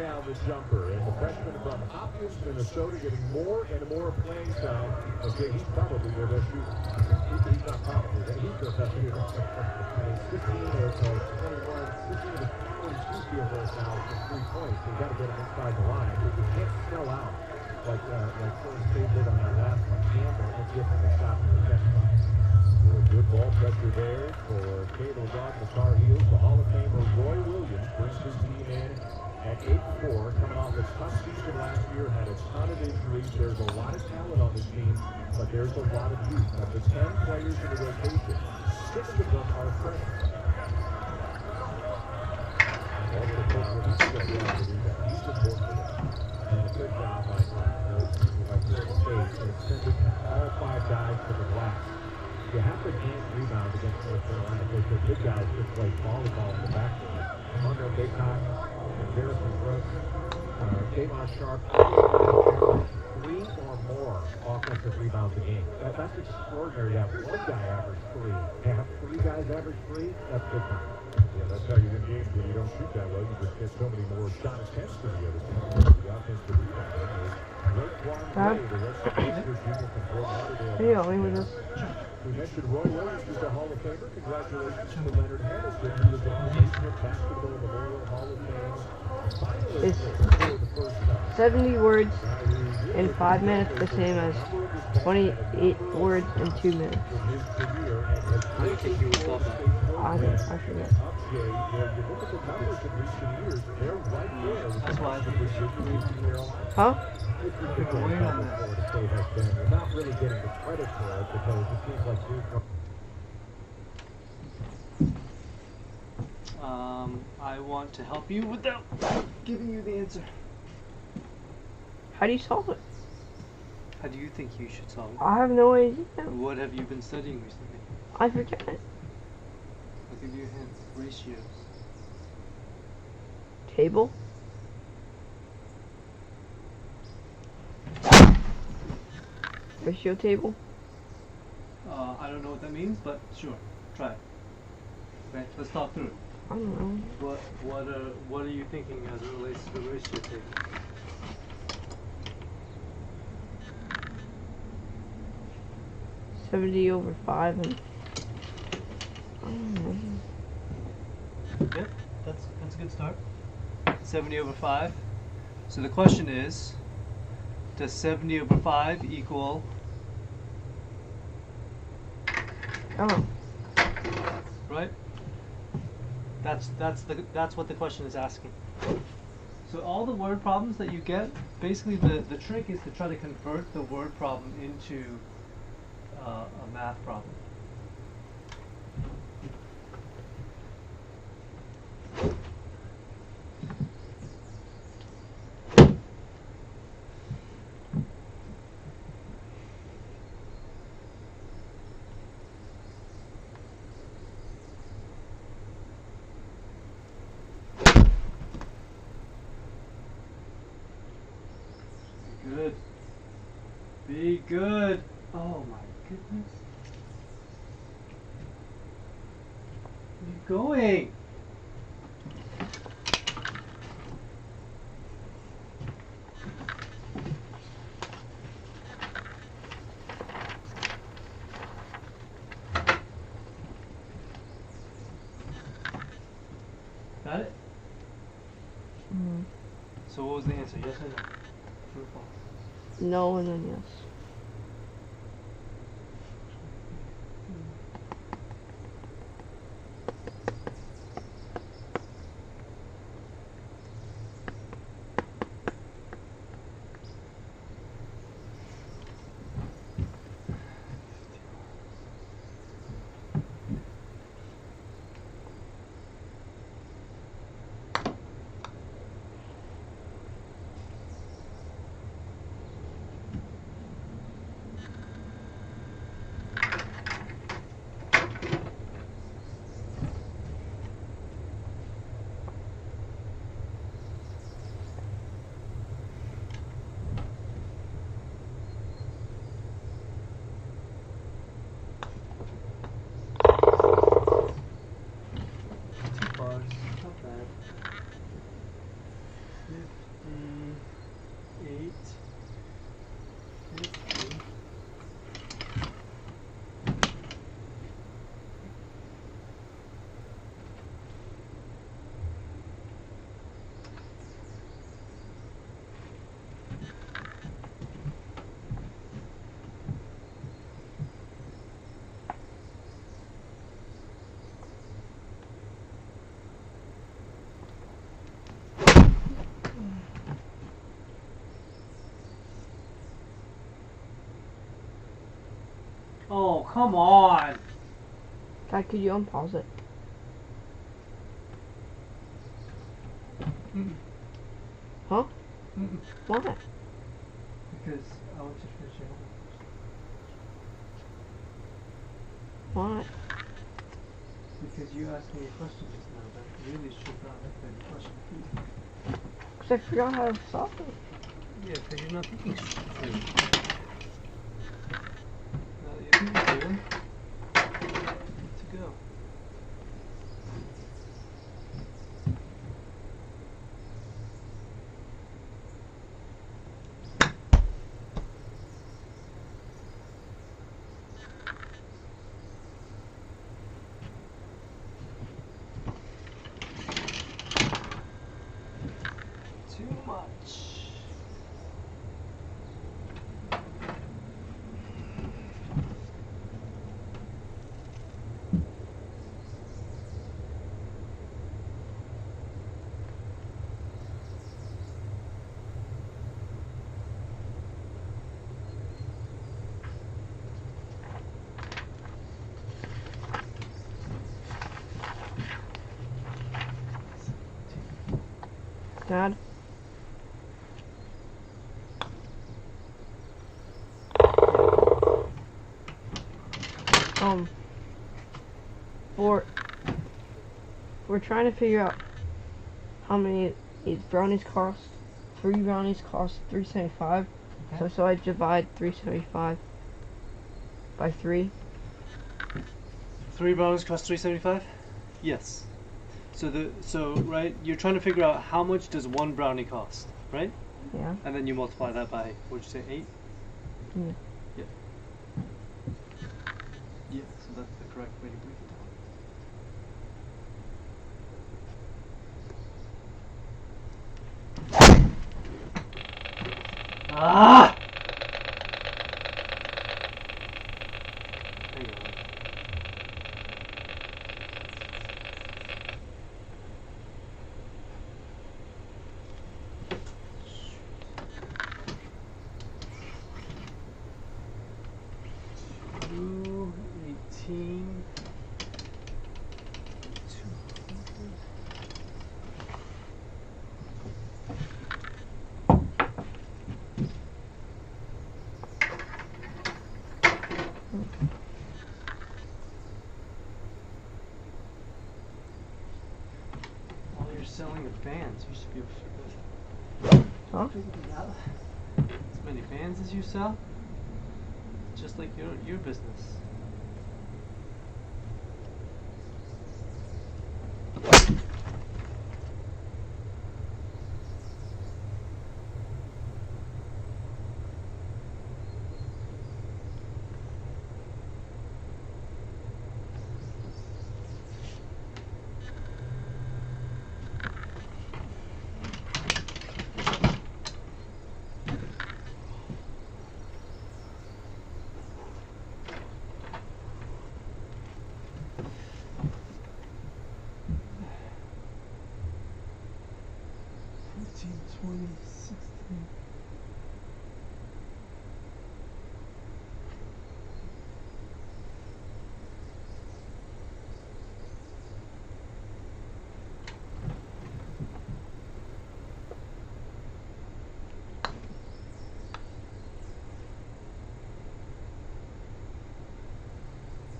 down the jumper. And the freshman from Hopkins, Minnesota, getting more and more playing time. Okay, he's probably their best shooter. He's not probably, he's their best shooter. And he's 15 of 21, 15 of 22 field goals now for 3 points. So you got to get him inside the line. You can't sell out like Florida State did on that last one. Campbell and give him a shot in the next one. Good ball pressure there for Cable's on the Tar Heels. The Hall of Famer Roy Williams brings his team in at 8-4, coming off a tough season last year, had a ton of injuries. There's a lot of talent on this team, but there's a lot of youth. Of the 10 players in the rotation, 6 of them are freshmen. All the Florida State, he's important for them. And a good job by Florida State to send all 5 guys to the glass. You have to gain rebounds against North Carolina because the big guys just play volleyball in the backcourt. Mondo Baycock, Harrison Brooks, Kayvon Sharp, 3 or more offensive rebounds a game. That's extraordinary to have one guy average 3. To have 3 guys average 3, that's good time. Yeah, that's how you win games when you don't shoot that well. You just get so many more shot attempts than the other team. The offensive rebound. Hey, Ollie, with us. We mentioned Roy Williams is the Hall of Famer. Congratulations to Leonard Hamilton, who was the National Basketball Memorial Hall of Fame. It's 70 words in 5 minutes, the same as 28 words in 2 minutes. How do you think you would solve that? I forget. That's why I think we should. Huh? Not really getting the credit for it because it seems like Duke. I want to help you without giving you the answer. How do you solve it? How do you think you should solve it? I have no idea. What have you been studying recently? I forget. I'll give you a hint. Ratios. Table? Ratio table? I don't know what that means, but sure, try it. Okay, let's talk through it. I don't know. What are you thinking as it relates to the ratio table? $70/5 and I don't know. Yeah, that's a good start. 70/5. So the question is, does 70/5 equal? Oh. Right? That's what the question is asking. So all the word problems that you get, basically the trick is to try to convert the word problem into a math problem. Good. Be good. Oh my goodness. Where are you going? Got it? Mm. So what was the answer? Yes or no? True or false? No and then yes. come on. Dad, could you unpause it? Mm-mm. Huh? Mm-mm. Why? Because I want you to finish your homework. Why? Because you asked me a question just now that really should not have been a question for you. Because I forgot how to stop it. Yeah, because you're not thinking straight. Now that you're thinking clearly, good to go. Too much. Dad? We're trying to figure out how many these brownies cost. 3 brownies cost $3.75. Okay. So I divide $3.75 by 3. 3 brownies cost $3.75? Yes. So right, you're trying to figure out how much does 1 brownie cost, right? Yeah. And then you multiply that by, what'd you say, 8? Yeah. Yeah. Yeah, so that's the correct way to break it down. Ah! Hang on. Two, 18, 200. While you're selling the fans, you should be able to Huh? figure it out. As many fans as you sell, just like your business.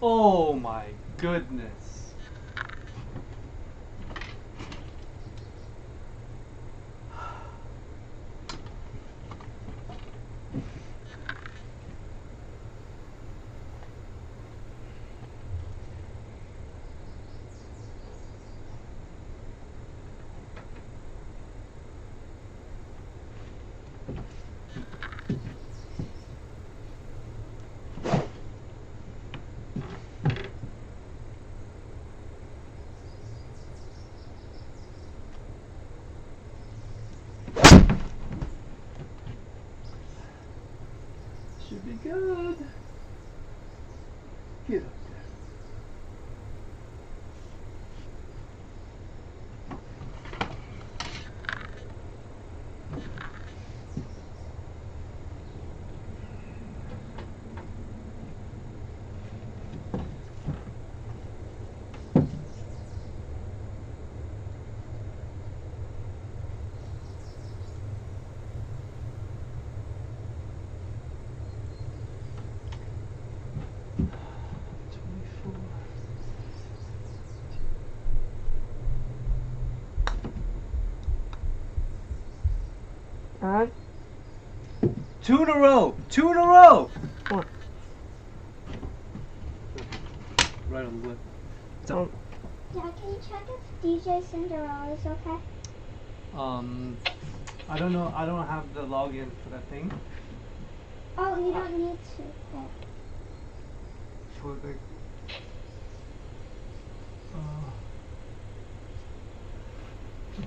Oh my goodness. Should be good. Get up there. 5. 2 in a row! 2 in a row! Come on. Right on the lip. Yeah, can you check if DJ Cinderella is okay? I don't know. I don't have the login for that thing. Oh, you don't need to. Yeah. For the.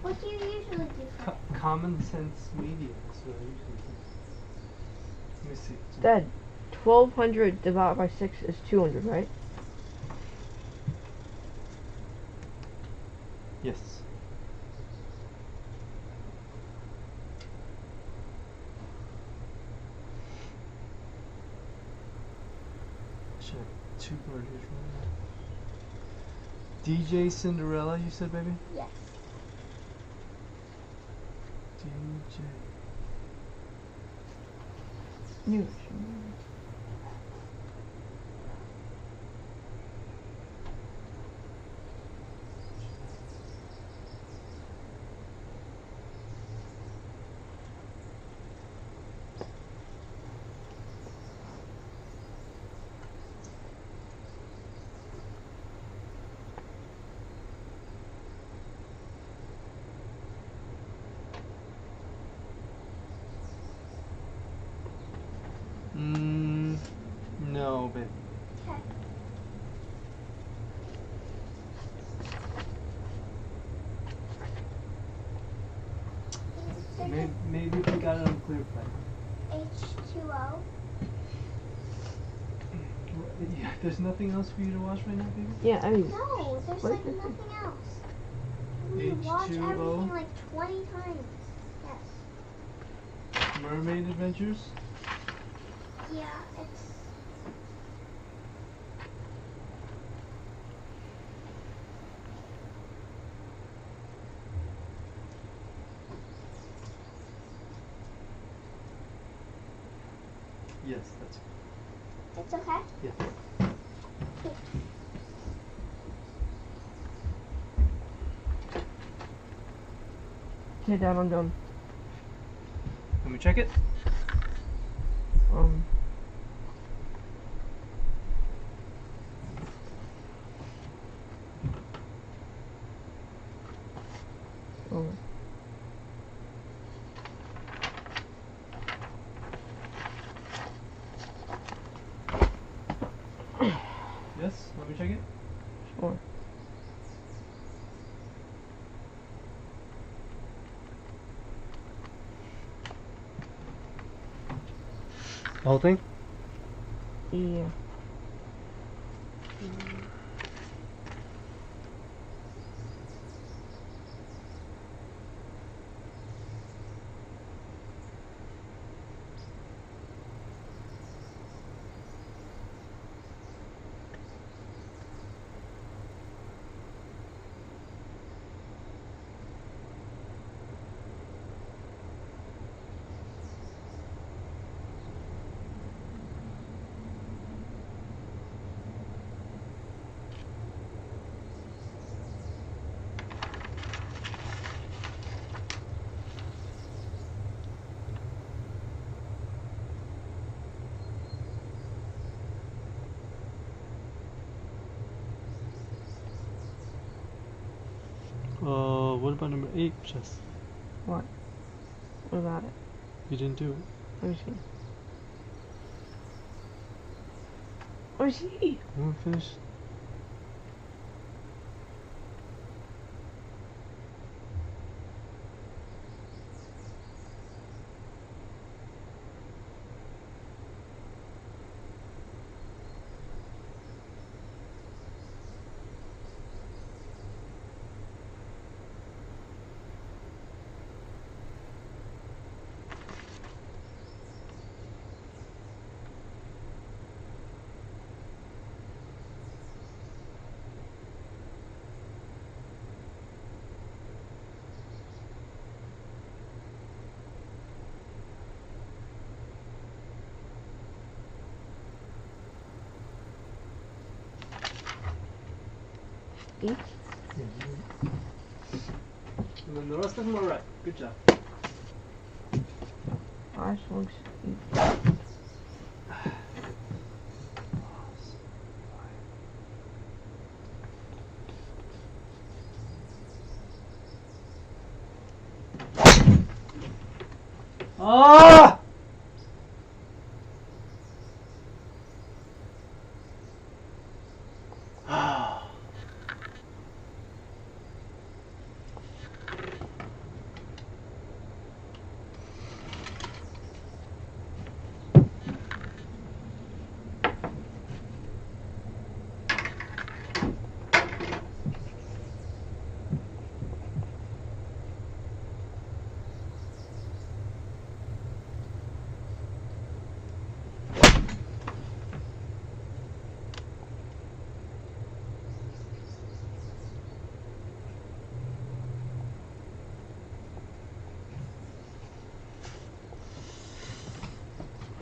What do you usually do? Common sense media. That's what I usually do. Let me see. Dad, 1200 divided by 6 is 200, right? Yes. Should have 2 birdies right now. DJ Cinderella, you said, baby? Yes. DJ. News. No, babe. Okay. Maybe we got it on clear play. H2O. Yeah, there's nothing else for you to watch right now, baby? Yeah, I mean, No, there's What like is it? nothing else. We watch H2O. everything like 20 times. Yes. Mermaid Adventures? Yeah, it's. Yes, that's It's okay? yeah. okay, Dad, I'm done. Let me check it. Um, oh, Yes, let me check it. sure. The whole thing? Yeah. What about number 8, Jess? What? What about it? You didn't do it. Let me see. Let me see. You want to finish? Each? Yeah. And then the rest of them are right. Good job. 5 slugs. Ah!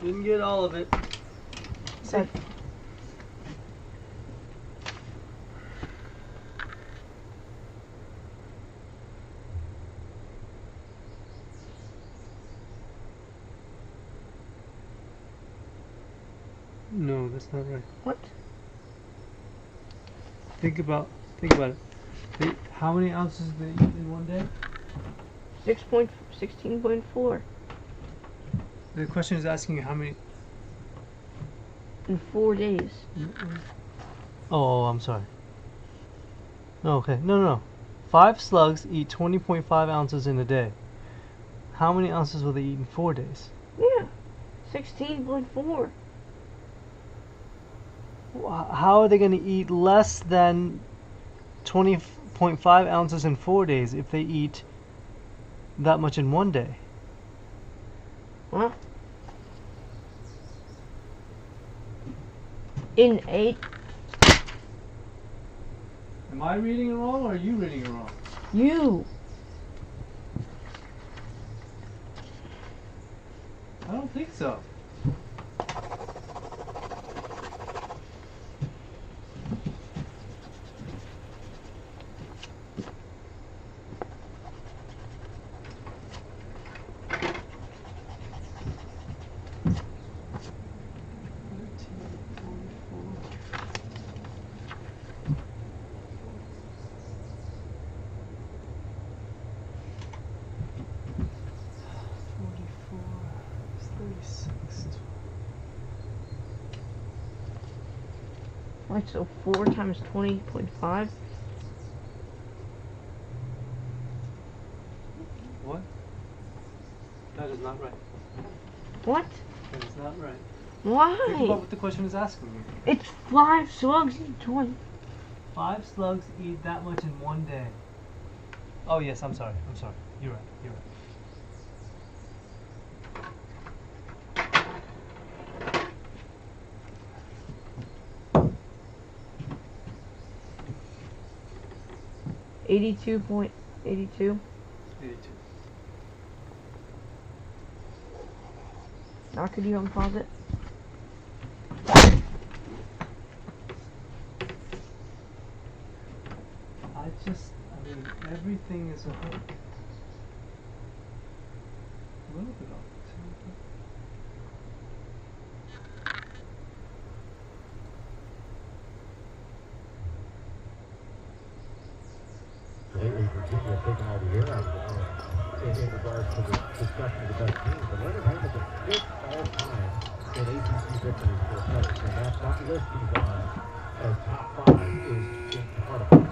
Didn't get all of it. That, No, that's not right. what? Think about it. How many ounces do they eat in one day? 16.4 The question is asking you how many. in 4 days. Oh, I'm sorry. No, okay. No. 5 slugs eat 20.5 ounces in a day. How many ounces will they eat in 4 days? Yeah, 16.4. How are they going to eat less than 20.5 ounces in 4 days if they eat that much in one day? Huh? In 8. Am I reading it wrong or are you reading it wrong? You. I don't think so. Right, so 4 times 20.5. What? That is not right. What? That is not right. Why? Think about what the question is asking you. It's 5 slugs in 20. 5 slugs eat that much in one day. Oh yes, I'm sorry. You're right. 82.82. 82. Now could you unpause it? I mean, everything is a hook. A little bit of it. Lately, Virginia has taken all the air out of it in regards to the discussion of the best teams. But Leonard Hamilton, 5th all-time in ACC victories for a coach. And that list he's on as top 5 is incredible.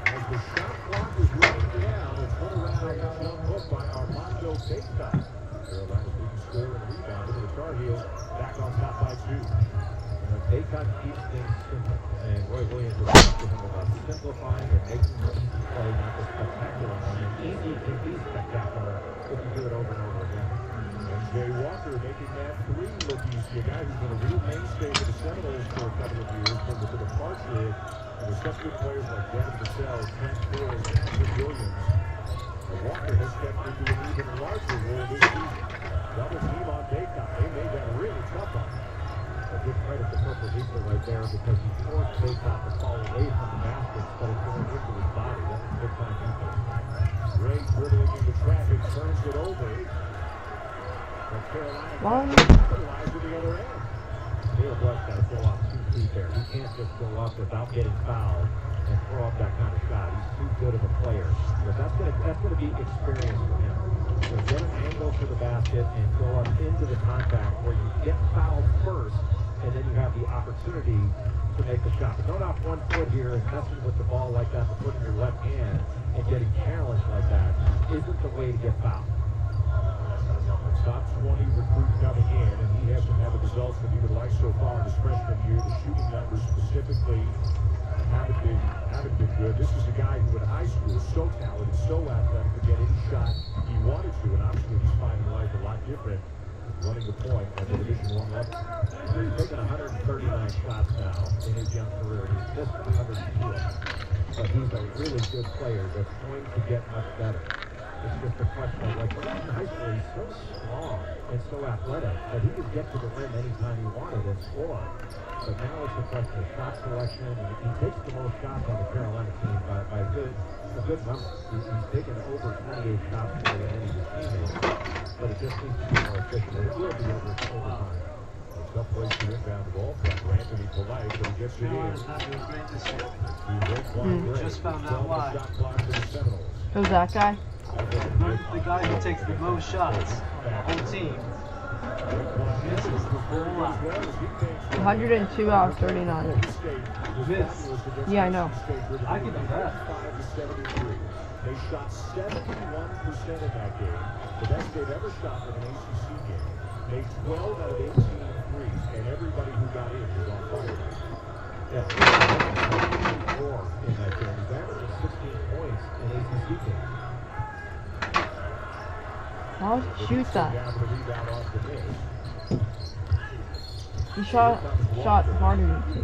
As the shot clock is running down, it's put around a jump hook by Armando Bacot. Carolina's leading scorer and rebounder with the Tar Heels back on top by 2. Bacot keeps things simple, and Roy Williams was talking to him about simplifying and making the easy play not the spectacular one. And easy can be spectacular if you do it over and over again. And Jay Walker making that 3 look easy, a guy who's been a real mainstay for the Seminoles for a couple of years, from the departure. And with such good players like Devin Vassell, Trent Ford, and Chris Williams, Walker has stepped into an even larger role this season. Double team on Bacot. They made that really tough on him. I give credit to Purple Heater right there because he forced Bacot to fall away from the basket instead of going into his body. That was big time defense. Ray dribbling into traffic, turns it over. Wow. Capitalize to the other end. Caleb West got to throw off 2 feet there. He can't just go up without getting fouled and throw up that kind of shot. He's too good of a player. But that's gonna be experience for him. So get an angle to the basket and go up into the contact where you get fouled first, and then you have the opportunity to make the shot. But going off 1 foot here and messing with the ball like that, to put in your left hand and getting challenged like that isn't the way to get fouled. Top 20 recruit coming in, and he hasn't had the results that he would like so far in his freshman year. The shooting numbers specifically haven't been good. This is a guy who in high school was so talented, so athletic, could get any shot he wanted to, and obviously he's finding life a lot different running the point at the Division I level. He's taken 139 shots now in his young career. He's missed 102. But he's a really good player that's going to get much better. It's just a question of, like, when he's in high school, he's so strong and so athletic that he could get to the rim anytime he wanted and score. But now it's a question of shot selection. He takes the most shots on the Carolina team by a good number. He's taken over 28 shots more than any of his teammates. But it just needs to be more efficient. And it will be over time. A tough place to inbound the ball from for Anthony Polite, but he gets it in. Carolina's not doing great this year. Just found out why. Who's that guy? The guy who takes the most shots on the whole team misses the whole lot. 102 out of 39. Miss. Yeah, I know. I can do that. They shot 71% in that game. The best they've ever shot in an ACC game. Made 12 out of 18 threes, and everybody who got in was on fire. Yeah, 4 in that game. He's averaging 16 points in ACC games. How did he shoot that? He shot harder than me.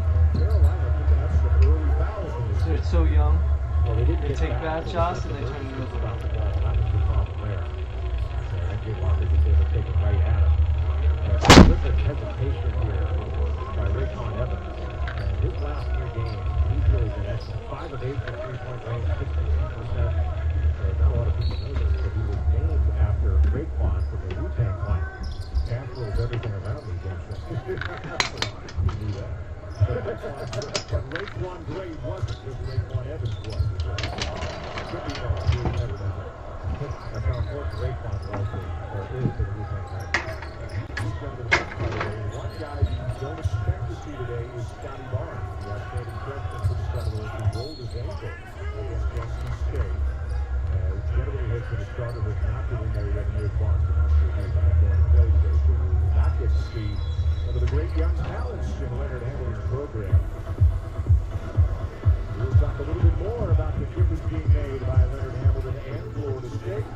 They're so young. They take bad shots and they turn it over. Hesitation here by Raycon Evans. And his last 3 games, he's really been excellent. 5 of 8 from 3-point range, 62%. Not a lot of people know this, but he was named after Raycon from the Wu-Tang Clan. Afro's everything around me, James. You knew that. But Rayquan Gray wasn't, just Rayquan Evans was. Could be wrong, you never know. That's how important Rayquan was or is to the Wu-Tang Clan. He's going to the bench, by the way. And one guy you don't expect to see today is Scotty Barnes. The outstanding freshman for the Seminoles who rolled his ankle against Jackson State. Generally has been a starter, but not doing very well in year 1. So not sure he's not going to play today. So we will not get to see some of the great young talents in Leonard Hamilton's program. We'll talk a little bit more about the difference being made by Leonard Hamilton and Florida State.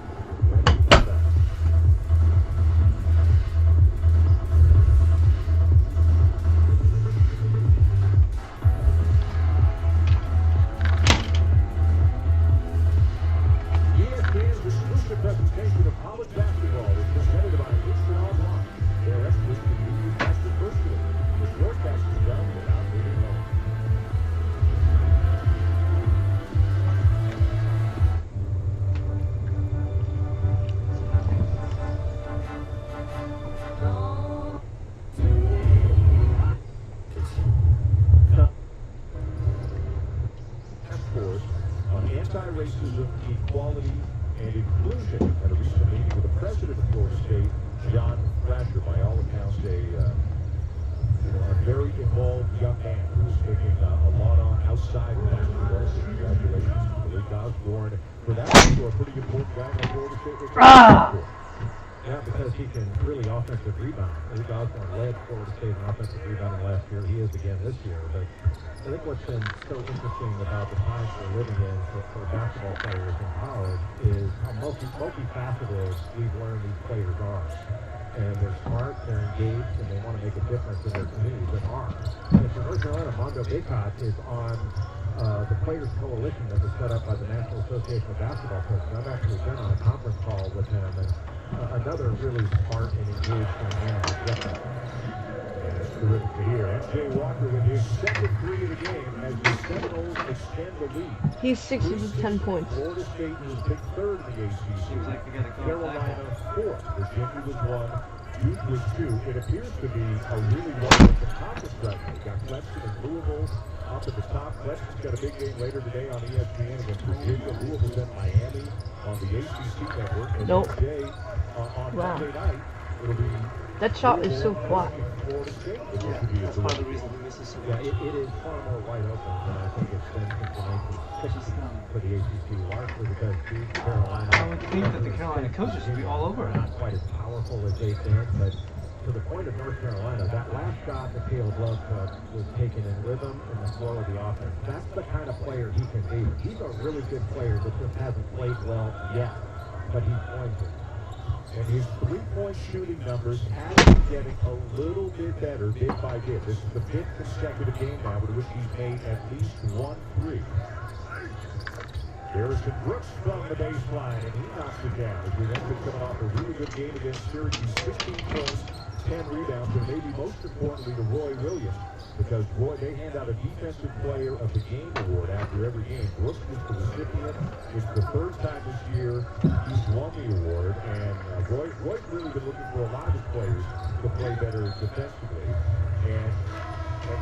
Presentation of college basketball is presented by Instant Online. Their experts can be faster virtually. The broadcast is done without leaving home. Task Force on anti-racism, equality, and inclusion at a recent meeting with the president of Florida State, John Thrasher, by all accounts, a very involved young man who's taking a lot on outside of basketball. So congratulations to Malik Osborne for that. So a pretty important guy in Florida State. Yeah, because he can really offensive rebound. Malik Osborne led Florida State in offensive rebounding last year. He is again this year. But I think what's been so interesting about the times we're living in for basketball players in college is how multifaceted we've learned these players are. And they're smart, they're engaged, and they want to make a difference in their communities and are. And for North Carolina, Mondo Baycott is on the Players Coalition that was set up by the National Association of Basketball Coaches. I've actually been on a conference call with him, and another really smart and engaged young man. It's terrific to hear. MJ Walker with his second 3 of the game as the Seminoles extend the lead. He's 6 of 10 points. Florida State was picked 3rd in the ACC. Seems like we gotta go Carolina 4th. Virginia was 1. Duke was 2. It appears to be a really well-rounded conference right now. Got Clemson and Louisville up at the top. Clemson's got a big game later today on ESPN against Virginia. Louisville's in Miami on the ACC network. And Nope. today on Wow. Monday night, it'll be That shot is so flat. Florida State. That's part of the reason he misses so Yeah, much. it is far more wide open than I think it's been since the 1960s for the ACC, largely because Duke, Carolina. I would think that the Carolina coaches would be all over it. Not quite as powerful as they've been, but to the point of North Carolina, that last shot that Caleb Love took was taken in rhythm and the flow of the offense. That's the kind of player he can be. He's a really good player that just hasn't played well yet, but he's going to. And his three-point shooting numbers have been getting a little bit better bit by bit. This is the 5th consecutive game now in which he's made at least 1 3. Harrison Brooks from the baseline, and he knocks it down. As we mentioned, coming off a really good game against Syracuse, 16 points, 10 rebounds, and maybe most importantly to Roy Williams, because Roy, they hand out a Defensive Player of the Game award after every game. Brooks is the recipient. It's the 3rd time this year he's won the award, and Roy's really been looking for a lot of his players to play better defensively, and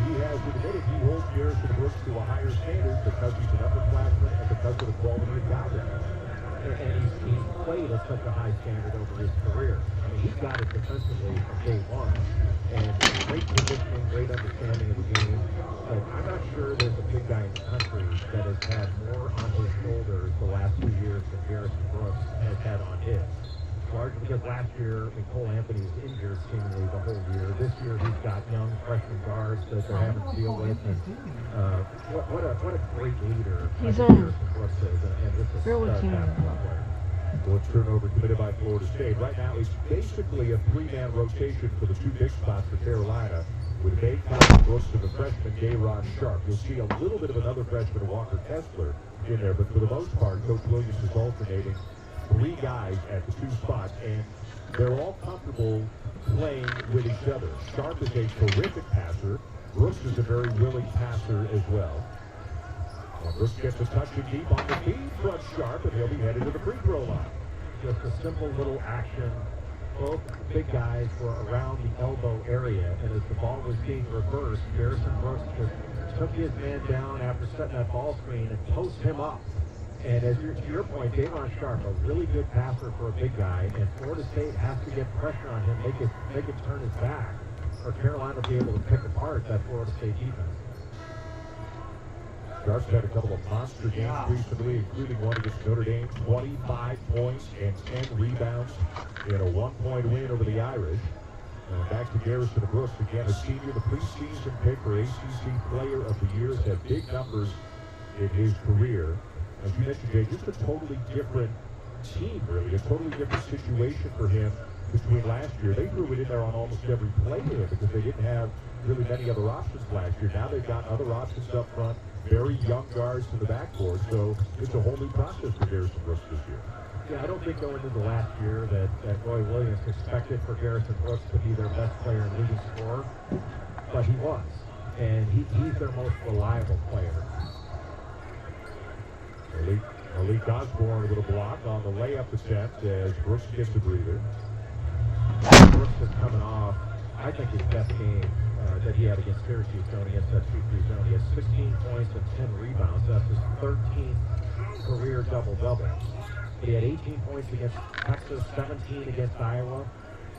he has admitted he holds Harrison Brooks to a higher standard because he's an upperclassman and because of the quality of guy that he is. And he's played at such a high standard over his career. I mean, he's got it defensively from day one. And great positioning, great understanding of the game. But I'm not sure there's a big guy in the country that has had more on his shoulders the last 2 years than Harrison Brooks has had on his. Largely because last year, Cole Anthony was injured seemingly the whole year. This year, he's got young freshman guards that they're having to deal with. And what a great leader He's Harrison Brooks is. And this is Really a team. basketball player. Well, it's turnover committed by Florida State. Right now, it's basically a 3-man rotation for the 2 big spots for Carolina, with Bay County Brooks and the freshman J-Ron Sharp. You'll see a little bit of another freshman, Walker Kessler, in there, but for the most part, Coach Williams is alternating 3 guys at the 2 spots, and they're all comfortable playing with each other. Sharp is a terrific passer. Brooks is a very willing passer as well. And Brooks gets a touch and deep on the feed from Sharp, and he'll be headed to the free throw line. Just a simple little action. Both big guys were around the elbow area, and as the ball was being reversed, Harrison Brooks just took his man down after setting that ball screen and posted him up. And as to your point, J-Ron Sharp, a really good passer for a big guy, and Florida State has to get pressure on him, make it turn his back, or Carolina will be able to pick apart that Florida State defense. Sharp's had a couple of monster games recently, including one against Notre Dame, 25 points and 10 rebounds in a 1-point win over the Irish. Back to Garrison Brooks, again a senior, the preseason pick for ACC Player of the Year, has had big numbers in his career. As you mentioned, Jay, just a totally different team, really, a totally different situation for him between last year. They threw it in there on almost every play here because they didn't have really many other options last year. Now they've got other options up front, very young guards in the backcourt, so it's a whole new process for Garrison Brooks this year. Yeah, I don't think going into last year that Roy Williams expected for Garrison Brooks to be their best player and leading scorer, but he was, and he's their most reliable player. Malik Osborne with a block on the layup attempt as Brooks gets a breather. Brooks is coming off, I think, his best game that he had against Syracuse going against that 2-3 zone. He has 16 points and 10 rebounds. That's his 13th career double-double. He had 18 points against Texas, 17 against Iowa.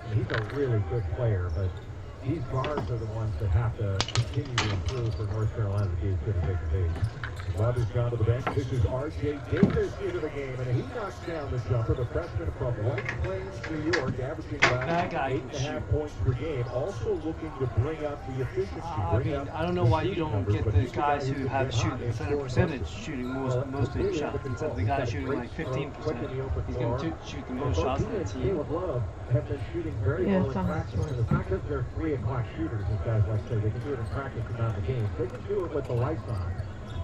And he's a really good player, but these guards are the ones that have to continue to improve for North Carolina to be as good as they can be. Love has gone to the bench. This is R.J. Davis into the game, and he knocks down the jumper. The freshman from White Plains, New York, averaging about 8.5 points per game. Also looking to bring up the efficiency. I don't know why you don't get the guys who have center percentage shooting most of your shots instead of the guy shooting like 15%. He's going to shoot the most shots on the team. Caleb Love have been shooting very well in practice. And it's not because they're 3 o'clock shooters, as guys like to say. They can do it in practice and not in the game. They can do it with the lights on.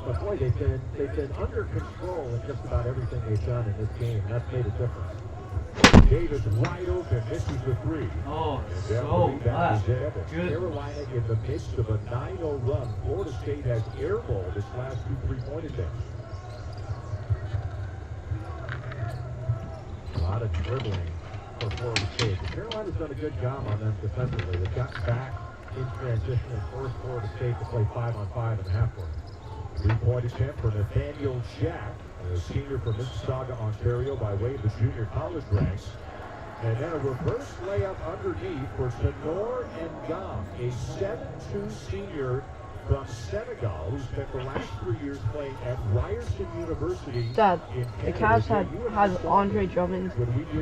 But boy, they've been under control in just about everything they've done in this game, and that's made a difference. Davis wide open, misses the 3. Oh, so fast. Good. Carolina in the midst of a 9-0 run. Florida State has airballed its last 2 3-point attempts. A lot of dribbling for Florida State. Carolina's done a good job on them defensively. They've gotten back in transition and forced Florida State to play 5-on-5 in the half court. 3-point attempt for Nathaniel Jack, a senior from Mississauga, Ontario, by way of the junior college ranks. And then a reverse layup underneath for Tenor Ngam, a 7'2" senior from Senegal who spent the last 3 years playing at Ryerson University. Dad, in the Canada. Cavs had Andre Drummond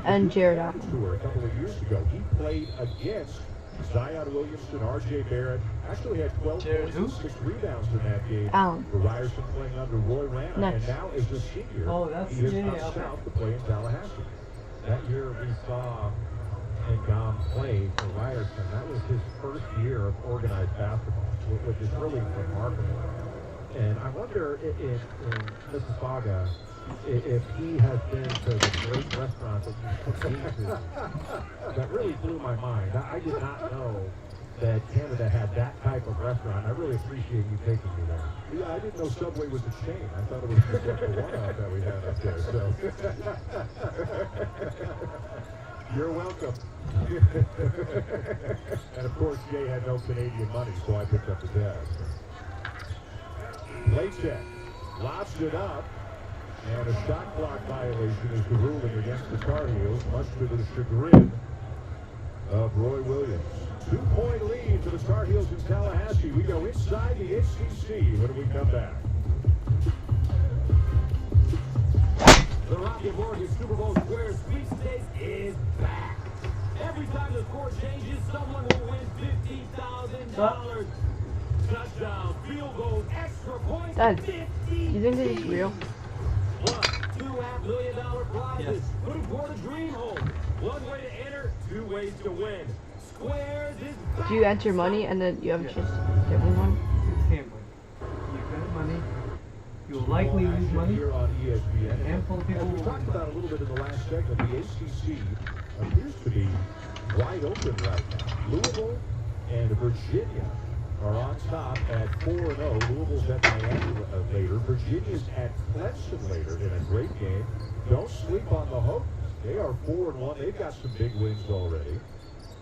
and Jared Allen. Tour a couple of years ago. He played against Zion Williamson, R.J. Barrett. Actually had 12 points and 6 rebounds in that game. Allen. For Ryerson playing under Roy Rana. Next. And now as a senior, Oh, that's he has yeah, come okay. south to play in Tallahassee. That year we saw Ngam play for Ryerson. That was his first year of organized basketball, which is really remarkable. And I wonder in Mississauga if he has been to the great restaurant that you took me to. That really blew my mind. I did not know that Canada had that type of restaurant. I really appreciate you taking me there. Yeah, I didn't know Subway was a chain. I thought it was just like the one-off that we had up there. So. You're welcome. And of course, Jay had no Canadian money, so I picked up the tab. Play check. Lobs it up. And a shot clock violation is the ruling against the Tar Heels, much to the chagrin of Roy Williams. 2-point lead for the Tar Heels in Tallahassee. We go inside the ACC when we come back. The Rocket Mortgage Super Bowl Square sweepstakes is back. Every time the score changes, someone will win $50,000. Touchdown, field goal, extra points, Dad, $50,000. you think this is real? Plus, $2.5 million prizes. Yes. Put toward a dream home. One way to enter, 2 ways to win. Squares is back. Do you enter money and then you have a chance to get one? You can't win. You bet money. You will likely lose money. Here on ESPN. A handful of people As we will talked win. about a little bit in the last segment, the ACC appears to be wide open right now. Louisville and Virginia are on top at 4-0. Louisville's at Miami later. Virginia's at Clemson later in a great game. Don't sleep on the Hokies. They are 4-1. They've got some big wins already.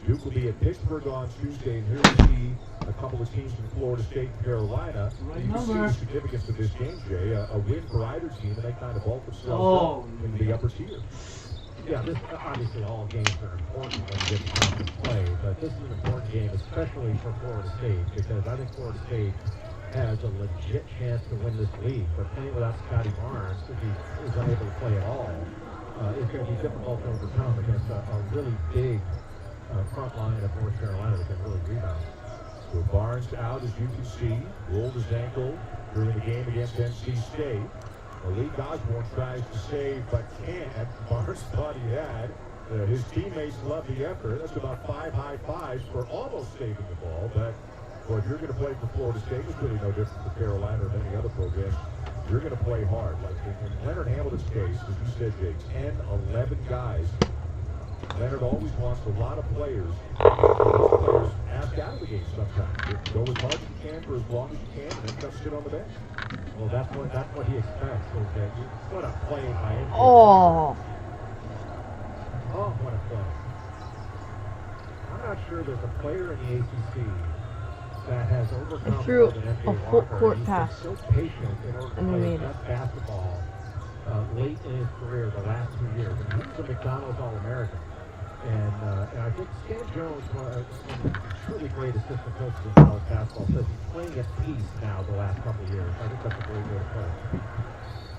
Duke will be at Pittsburgh on Tuesday, and here we see a couple of teams from Florida State and Carolina. Right You can see number. the significance of this game, Jay. A win for either team, and they kind of bulk themselves up in the upper tier. Yeah, this obviously all games are important when you get to conference play, but this is an important game, especially for Florida State, because I think Florida State has a legit chance to win this league. But playing without Scotty Barnes, if he is unable to play at all, is going to be difficult to overcome against a really big front line of North Carolina that can really rebound. So Barnes out, as you can see, rolled his ankle during the game against NC State. Malik Osborne tries to save, but can't. Barnes thought he had. His teammates love the effort. That's about 5 high fives for almost saving the ball. But well, if you're going to play for Florida State, it's really no different for Carolina or any other program. You're going to play hard. Like in Leonard Hamilton's case, as you said, Jake, 10, 11 guys. Leonard always wants a lot of players. Those players ask out of the game sometimes. Just go as hard as you can for as long as you can, and then come sit on the bench. Well, that's what he expects, is that you're going to play by injury. Oh, What a play. I'm not sure there's a player in the ACC that has overcome I threw more than MJ a full Walker. court He's pass. been so patient in order to And he play made his it. best basketball late in his career, the last 2 years. And he's a McDonald's All-American. And I think Stan Jones, one of the truly great assistant coaches in college basketball, says he's playing at peace now the last couple of years. I think that's a great way to play.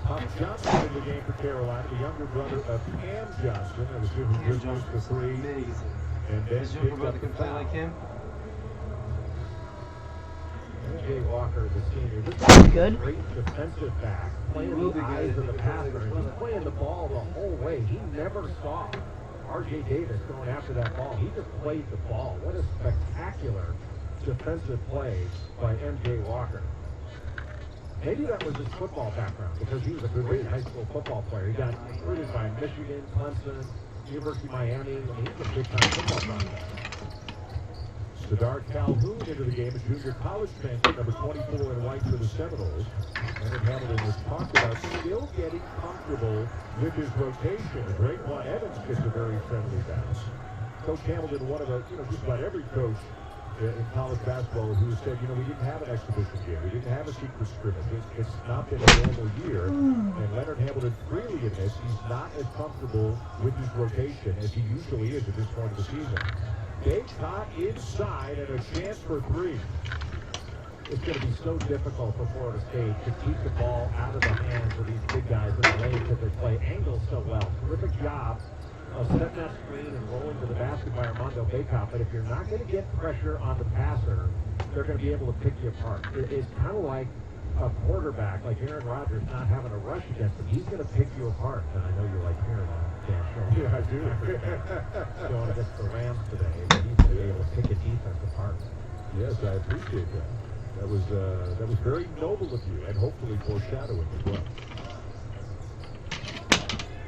Huff Johnson in the game for Carolina, the younger brother of Cam Johnson, who was shooting Cam good Johnson for is three, amazing. and then His younger picked brother up the can play foul. like him. MJ Walker, the senior, this is a Good. great defensive back, playing will the be eyes good. of the passer. And he's playing the ball the whole way. He never saw R.J. Davis going after that ball. He just played the ball. What a spectacular defensive play by MJ Walker. Maybe that was his football background, because he was a great high school football player. He got recruited by Michigan, Clemson, University of Miami. I mean, he's a big-time football prospect. Zadar Calhoun into the game, a junior college transfer, number 24 in white for the Seminoles. Leonard Hamilton has talked about still getting comfortable with his rotation. Draquan Evans gets a very friendly bounce. Coach Hamilton, one of the, just about every coach in college basketball who said, we didn't have an exhibition game. We didn't have a secret scrimmage. It's not been a normal year. And Leonard Hamilton freely admits he's not as comfortable with his rotation as he usually is at this point of the season. They caught inside and a chance for three. It's going to be so difficult for Florida State to keep the ball out of the hands of these big guys in the lane because they play angles so well. Terrific job of setting that screen and rolling to the basket by Armando Bacot. But if you're not going to get pressure on the passer, they're going to be able to pick you apart. It's kind of like a quarterback, like Aaron Rodgers, not having a rush against him. He's going to pick you apart. And I know you like hearing that, Dan. Yeah, I do. Going against the Rams today, but he's going to be able to pick a defense apart. Yes, I appreciate that. That was very noble of you, and hopefully foreshadowing as well.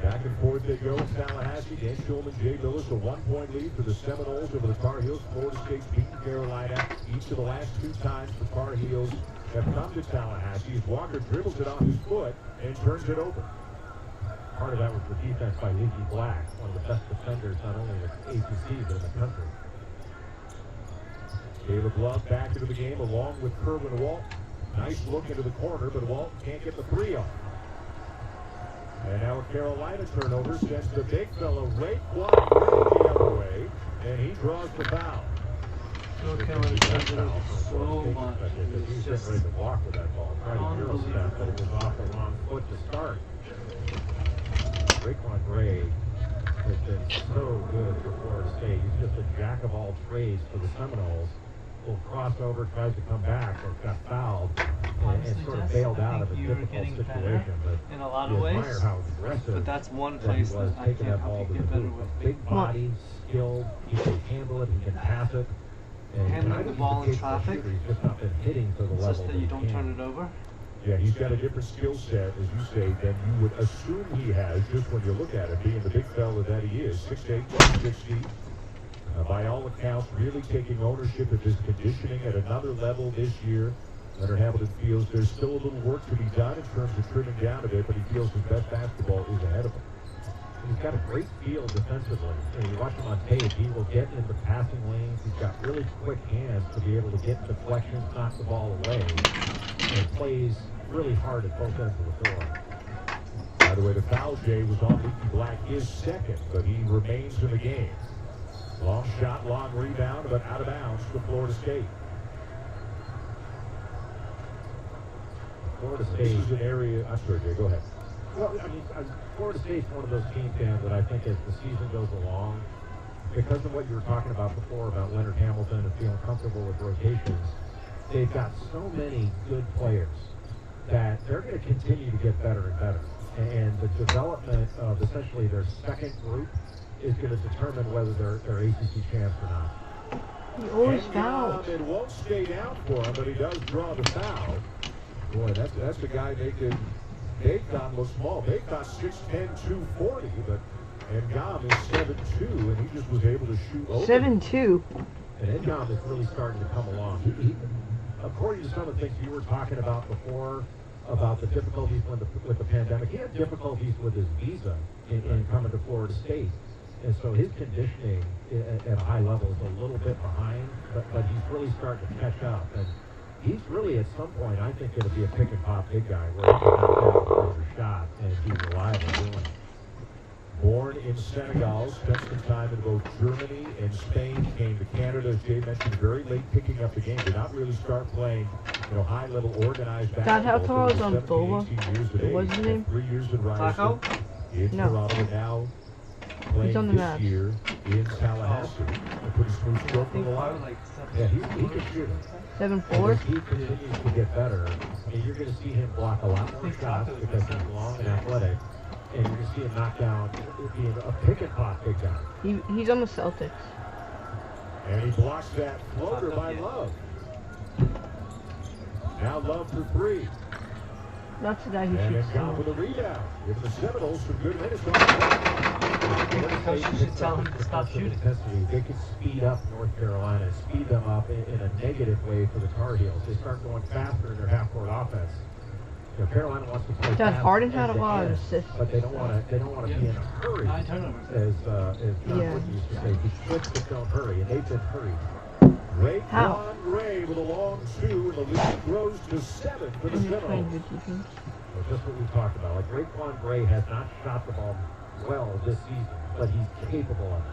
Back and forth they go in Tallahassee. Dan Shulman, Jay Billis, a 1-point lead for the Seminoles over the Tar Heels. Florida State's beaten Carolina each of the last 2 times the Tar Heels have come to Tallahassee. As Walker dribbles it off his foot and turns it over. Part of that was the defense by Leaky Black, one of the best defenders not only in the ACC but in the country. Caleb Love back into the game along with Kerwin Walt. Nice look into the corner, but Walt can't get the 3 off. And now a Carolina turnover sends the big fella Raekwon the other way, and he draws the foul. North Carolina so much. He's just ready to walk with that ball. Trying to Euro step, but it was off the wrong foot to start. Raekwon Gray has been so good for Florida State. He's just a jack of all trades for the Seminoles. Will cross over, tries to come back, but got fouled and sort of bailed out of a difficult situation. But in a lot of ways, how aggressive but that's one place that I taking can't that ball help to you the get better hoop. with. Big body, skilled, he can handle it, he can pass it. And Handling the ball in traffic. He's just not been hitting to the It's level just that you don't turn it over. Yeah, he's got a different skill set, as you say, than you would assume he has just when you look at it, being the big fella that he is. 6'8", 160. By all accounts, really taking ownership of his conditioning at another level this year. Leonard Hamilton feels there's still a little work to be done in terms of trimming down a bit, but he feels his best basketball is ahead of him. He's got a great feel defensively. And you watch him on tape, he will get in the passing lanes. He's got really quick hands to be able to get deflections, knock the ball away, and plays really hard at both ends of the floor. By the way, the foul, Jay, was on Leaky Black, his second, but he remains in the game. Long shot, long rebound, but out of bounds to Florida State. Florida State This is an area. I'm sorry, Jay, go ahead. Well, I mean, Florida State's one of those teams, Dan, that I think as the season goes along, because of what you were talking about before about Leonard Hamilton and feeling comfortable with rotations, they've got so many good players that they're going to continue to get better and better. And the development of essentially their second group is going to determine whether they're ACC champs or not. He always And fouls. it won't stay down for him, but he does draw the foul. Boy, that's the guy making Bacot look small. Bacot 6'10", 240, but Ngam is 7'2", and he just was able to shoot over. 7-2. And Ngam is really starting to come along. He, according to some of the things you were talking about before, about the difficulties with the pandemic, he had difficulties with his visa in coming to Florida State. And so his conditioning at a high level is a little bit behind, but he's really starting to catch up. And he's really, at some point, I think, going to be a pick and pop big guy where he can knock down every shot and be reliable doing it. Born in Senegal, spent some time in both Germany and Spain, came to Canada, as Jay mentioned, very late picking up the game. Did not really start playing, high-level organized That how basketball. tall is on 17, Boba? 18 years of age. What's his name? 3 years in Ryerson. Taco? In No. Toronto, and now playing He's on the this map. year in Tallahassee. A pretty smooth I stroke from think the probably line. like Yeah, he can shoot it. 7-4. As he continues to get better, and you're going to see him block a lot more shots because he's long and athletic. And you're going to see him knock down, being a pick and pop big guy. He's on the Celtics. And he blocks that floater by Love. Now Love for 3. That's the guy who And shoots then gone so with a rebound. Giving the Seminoles some good minutes on the think the coaches should tell him to stop shooting. They could speed up North Carolina, speed them up in a negative way for the Tar Heels. They start going faster in their half-court offense. You know, Carolina wants to play John fast Harden had a end to lot of end, assists. but they don't want to be in a hurry. 9 turnovers. As John Yeah. Wood used to say, he quits but don't hurry, and they've been hurried. How? Raekwon Gray with a long 2, and the lead grows to 7 for the And he's playing Seminoles. good defense. Well, just what we talked about. Like, Raekwon Gray has not shot the ball well this season, but he's capable of it.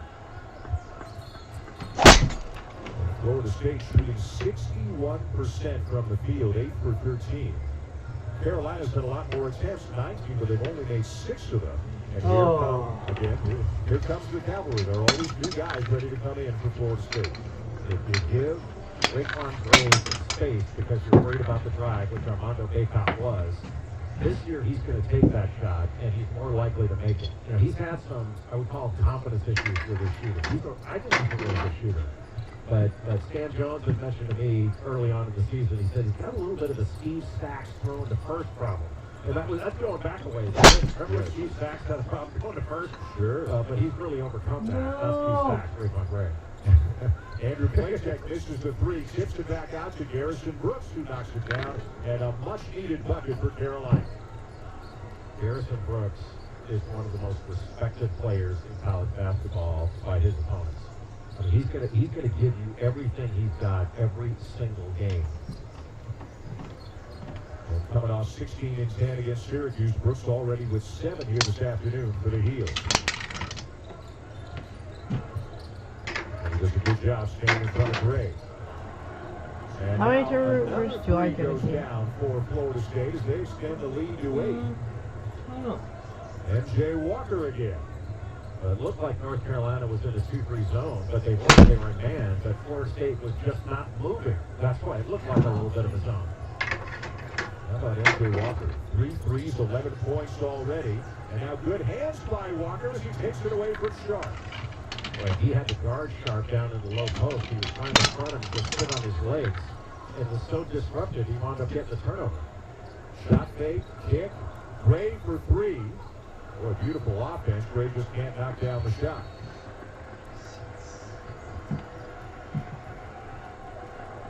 Florida State shooting 61% from the field, 8 for 13. Carolina's had a lot more attempts, 19, but they've only made 6 of them. And here comes the cavalry. There are always new guys ready to come in for Florida State. If you give Raekwon Gray space because you're worried about the drive, which Armando Bacot was, this year he's going to take that shot, and he's more likely to make it. You know, he's had some, I would call them confidence issues with his shooting. I think he's a really good shooter. But Stan Jones had mentioned to me early on in the season, he said he's got a little bit of a Steve Sachs thrown to first problem. And that's going back a ways. Remember when Steve Sachs had a problem going to first? Sure. But he's really overcome that. No. That's Steve Sachs, Raekwon Gray. Andrew Blazek misses the 3, tips it back out to Garrison Brooks, who knocks it down, and a much-needed bucket for Carolina. Garrison Brooks is one of the most respected players in college basketball by his opponents. I mean, he's gonna give you everything he's got every single game. And coming off 16 and 10 against Syracuse, Brooks already with 7 here this afternoon for the Heels. And he does a good job staying in front of Gray. And How many now turnovers another do I three get goes here? down for Florida State as they extend the lead to 8. I don't know. MJ Walker again. It looked like North Carolina was in a 2-3 zone, but they were in man, but Florida State was just not moving. That's why it looked like a little bit of a zone. How about MJ Walker? 3 threes, 11 points already. And now good hands by Walker as he takes it away from Sharp. Like he had the guard Sharp down in the low post. He was trying to front him to sit on his legs. It was so disrupted, he wound up getting the turnover. Shot fake, kick, Gray for 3. Boy, beautiful offense. Gray just can't knock down the shot.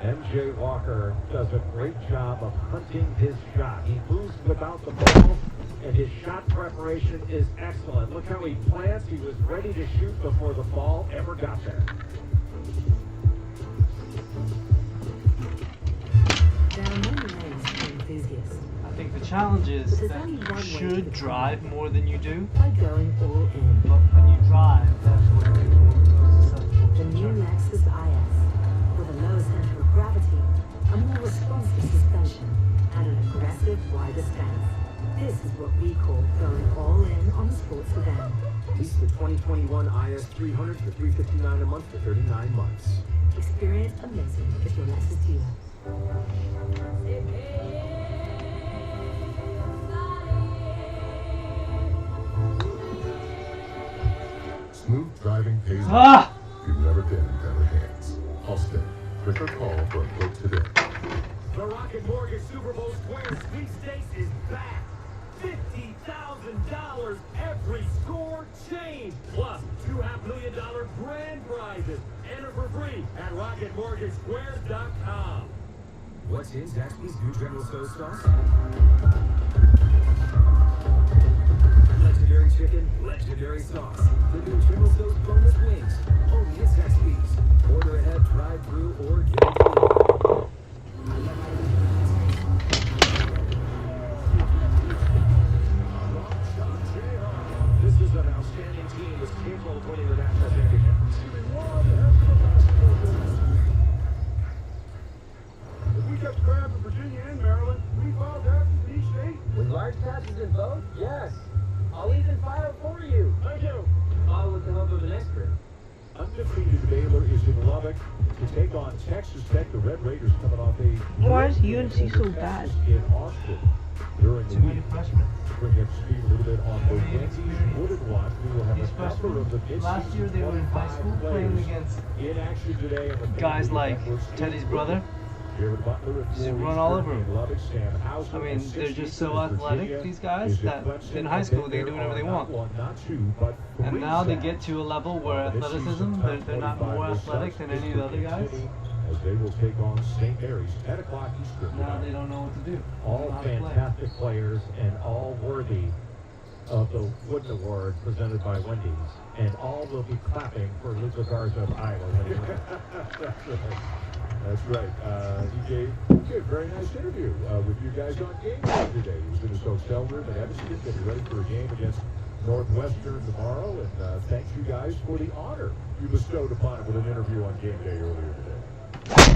MJ Walker does a great job of hunting his shot. He moves without the ball, and his shot preparation is excellent. Look how he plants. He was ready to shoot before the ball ever got there. There are many ways for enthusiasts. I think the challenge is that you should drive more than you do, By going all in. but when you drive, that's when you're most susceptible The to new turn. Lexus IS, with a lower center of gravity, a more responsive suspension, and an aggressive wider stance. This is what we call going all in on the sports event. Lease the 2021 IS 300 for $359 a month for 39 months. Experience amazing at your Lexus dealer. Smooth driving pays off. Ah! You've never been in better hands. Austin, click or call for a quote today. The Rocket Mortgage Super Bowl Square Sweepstakes is back. $50,000 every score change, plus $2.5 million grand prizes. Enter for free at RocketMortgageSquares.com. What's in Zaxby's new General Tso's sauce? Legendary chicken, legendary sauce. The new General Tso's boneless wings. Only at Zaxby's. Order ahead, drive-through, or get it delivered. This is an outstanding team that's capable of winning the national championship. If we kept crab in Virginia and Maryland, we filed taxes in each state. With large taxes in both? Yes. I'll even file for you. Thank you. All with the help of an expert. Undefeated Baylor is in Lubbock to take on Texas Tech. The Red Raiders coming off a Why is great UNC win so over bad? Texas in Austin during the Too many week. freshmen. Bring up to speed a little bit on the Wendy's Wooded Watch. We will have These a number of the freshmen, last year they were in high school playing against in action today. On the guys Fantasy like Network's Teddy's brother, Jared Butler at Just 4 run all Eastern, over 'em. Ian Lubbock, Sam Hauser I mean, at 6 they're just Eastern, so as athletic, Virginia these guys, is at that Clemson, in high and school then they can do there whatever are they not want. one, not two, but And three now they sacks. get to a level where This season's athleticism, top they're not 25 more will athletic start than any of the other guys. continuing as they will take on St. Mary's at o'clock Eastern. Now they don't know what to do. All They don't know how to play. fantastic players and all worthy of the Wooden Award presented by Wendy's, and all will be clapping for Luca Garza of Iowa when he wins. That's right. He gave a very nice interview with you guys on game day today. He was in his hotel room in Evanston, getting ready for a game against Northwestern tomorrow, and thanks you guys for the honor you bestowed upon him with an interview on game day earlier today.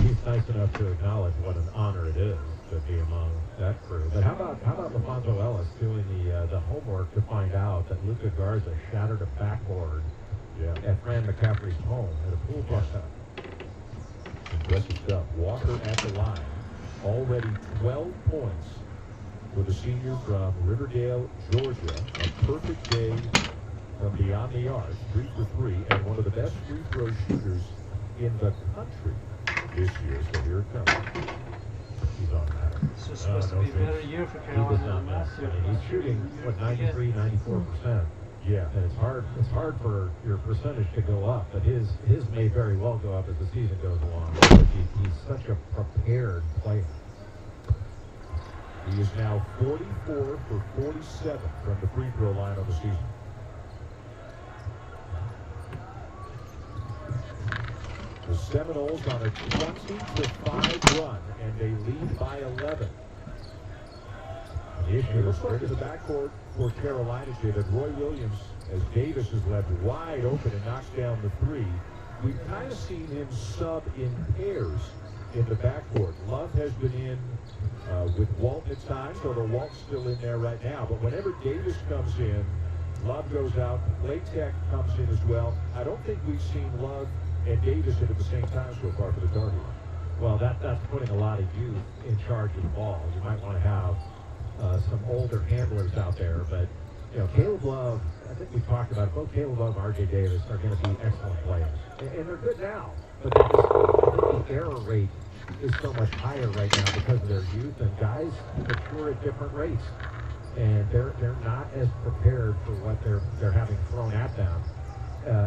He's nice enough to acknowledge what an honor it is to be among that crew. But how about LaFonso Ellis doing the homework to find out that Luca Garza shattered a backboard at Fran McCaffrey's home at a pool party? Impressive stuff. Walker at the line. Already 12 points for the senior from Riverdale, Georgia. A perfect day from beyond the arc. 3 for 3, and one of the best free throw shooters in the country this year. So here it comes. He's on that. It's just supposed to be a better year for He does Carolina not than miss. last year. I mean, he's shooting, 94%. Yeah. And it's hard for your percentage to go up, but his may very well go up as the season goes along. Because he's such a prepared player. He is now 44 for 47 from the free throw line on the season. The Seminoles on a 20-5 run, and they lead by 11. The issue Let's is look at the backcourt for Carolina today. That Roy Williams, as Davis is left wide open and knocks down the three. We've kind of seen him sub in pairs in the backcourt. Love has been in with Walton at times, although Walt's still in there right now. But whenever Davis comes in, Love goes out. Latek comes in as well. I don't think we've seen Love and Davis in at the same time so far for the Tar Heels. Well, that's putting a lot of youth in charge of the ball. You might want to have some older handlers out there, but Caleb Love, I think we talked about it, both Caleb Love and R.J. Davis are going to be excellent players. And they're good now, but I think the error rate is so much higher right now because of their youth, and guys mature at different rates. And they're not as prepared for what they're having thrown at them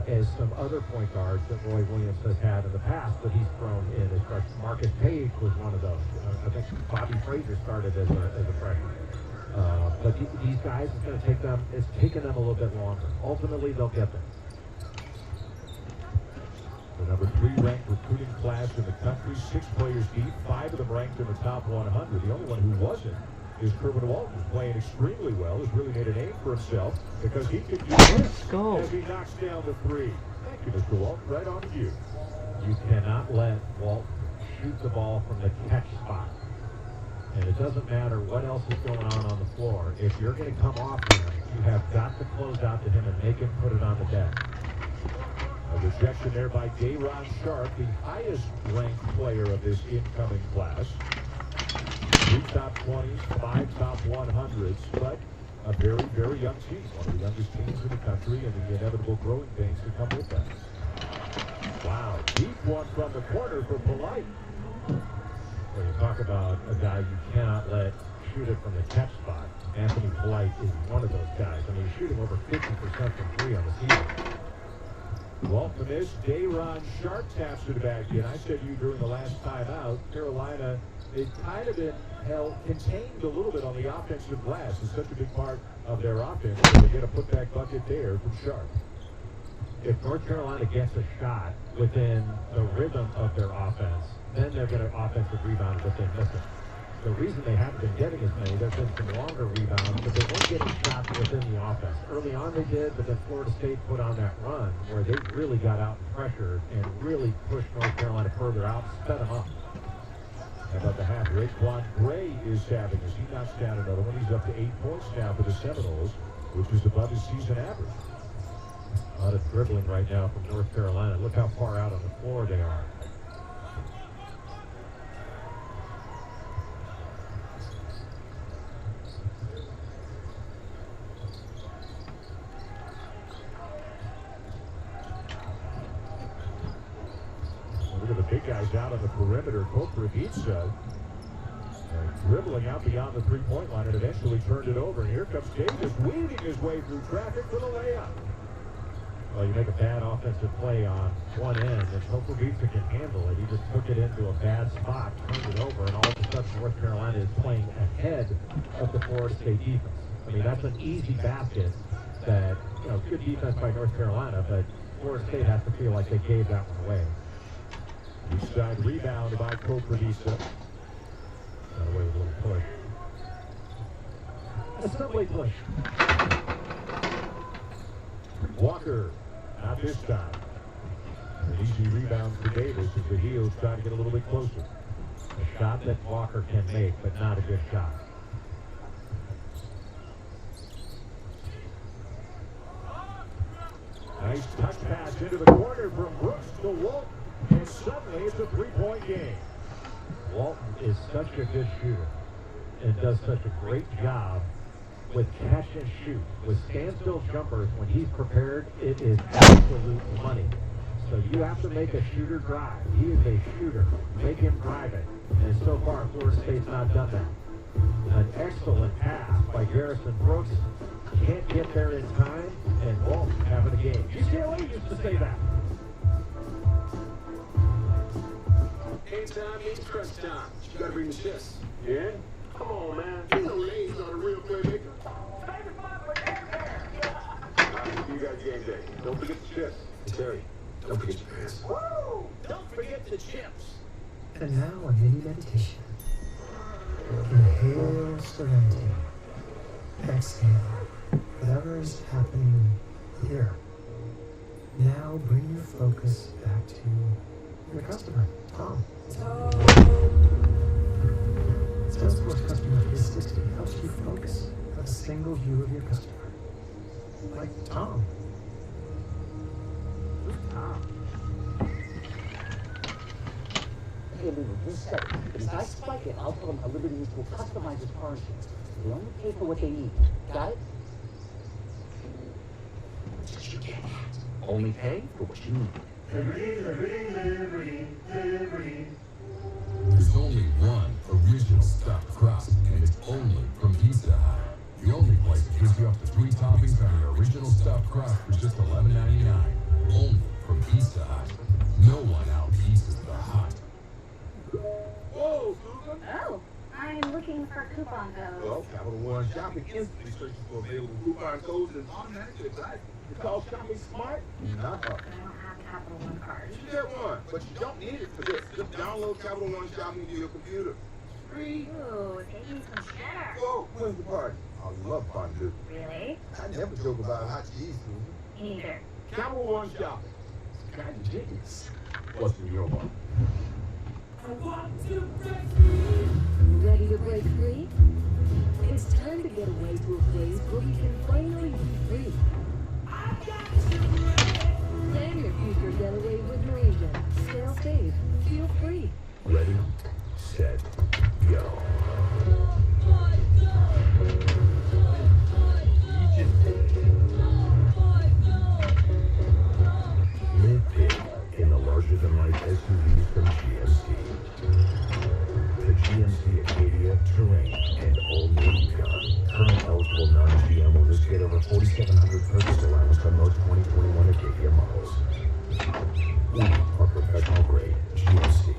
as some other point guards that Roy Williams has had in the past that he's thrown in as freshmen. Marcus Page was one of those. I think Bobby Frazier started as a freshman. But these guys, it's taken them a little bit longer. Ultimately, they'll get there. The number 3 ranked recruiting class in the country, 6 players deep, 5 of them ranked in the top 100. The only one who wasn't is Kerwin Walton, who's playing extremely well, has really made a name for himself because he can do this go. as he knocks down the 3. Thank you, Mr. Walton. Right on to you. You cannot let Walton shoot the ball from the catch spot. And it doesn't matter what else is going on the floor. If you're going to come off him, you have got to close out to him and make him put it on the deck. A rejection there by Dayron Sharp, the highest ranked player of this incoming class. 3 top 20s, 5 top 100s, but a very, very young team. One of the youngest teams in the country, and the inevitable growing pains to come with that. Wow, deep one from the corner for Polite. When you talk about a guy you cannot let shoot it from the catch spot, Anthony Polite is one of those guys. I mean, he's shooting over 50% from 3 on the season. Walton missed. Dayron Sharp taps it back in. I said to you during the last timeout, Carolina, they've kind of been contained a little bit on the offensive glass. It's such a big part of their offense. So they get a putback bucket there from Sharp. If North Carolina gets a shot within the rhythm of their offense, then they're going to offensive rebound if they miss it. The reason they haven't been getting as many, there's been some longer rebounds, but they weren't getting shots within the offense. Early on they did, but then Florida State put on that run where they really got out and pressured and really pushed North Carolina further out, sped them up. How about the half? Raekwon Gray is having as he knocks down another one. He's up to 8 points now for the Seminoles, which is above his season average. A lot of dribbling right now from North Carolina. Look how far out on the floor they are. Look at the big big guys out on the perimeter. Issac dribbling out beyond the three-point line and eventually turned it over. And here comes Davis weaving his way through traffic for the layup. Well, you make a bad offensive play on one end, and Issac can handle it. He just took it into a bad spot, turned it over, and all of a sudden North Carolina is playing ahead of the Florida State defense. I mean, that's an easy basket that, good defense by North Carolina, but Florida State has to feel like they gave that one away. East side rebound by Issac. Got away with a little push. A subway push. Walker, not this time. An easy rebound for Davis as the Heels try to get a little bit closer. A shot that Walker can make, but not a good shot. Nice touch pass into the corner from Brooks to Walton, and suddenly it's a three-point game. Walton is such a good shooter and does such a great job with catch and shoot. With standstill jumpers, when he's prepared, it is absolute money. So you have to make a shooter drive. He is a shooter. Make him drive it. And so far, Florida State's not done that. An excellent pass by Garrison Brooks. Can't get there in time, and Walton having a game. UCLA used to say that. Game time means crunch time. You gotta bring the chips. Yeah? Come on, man. You know Lane's not a real playmaker. You guys game day. Don't forget the chips. Terry, don't forget your pants. Woo! Don't forget the chips. And now a mini meditation. Inhale serenity. Exhale whatever is happening here. Now bring your focus back to your customer, Tom. Salesforce Customer 360 helps you focus on a single view of your customer. Like Tom. Who's Tom? Hey, Lulu, you said it. If I spike it, I'll tell them how Liberty will customize his car insurance. They only pay for what they need. Got it? You can't only pay for what you need. There's only one original stuffed crust, and it's only from Pizza Hut. The only place that gives you up to 3 toppings on your original stuffed crust for just $11.99. Only from Pizza Hut. No one out-pizzas the Hut. Whoa, Susan. Oh, I'm looking for coupon codes. Well, Capital One Shopping instantly searches for available coupon codes and automatically applies. It's called Shopping Smart. Not hard. I don't have Capital One cards. You get one, but you don't need it for this. Just download Capital One Shopping to your computer. Free. Ooh, take me some cheddar. Whoa, when's the party? I love fondue. Really? I never joke about hot cheese, Susan. Me neither. Capital One Shopping. It's kind of genius. What's in your one? Ready to break free? It's time to get away to a place where you can finally be free. Plan your future getaway with Norwegian. Sail safe. Feel free. Ready, set, go. Live big in the larger-than-life SUVs from GMC. The GMC Acadia, Terrain, and all-new Yukon. Current eligible non-GM owners get over $4,700 purchase allowance on most 2021 Acadia models. We are professional grade GMC.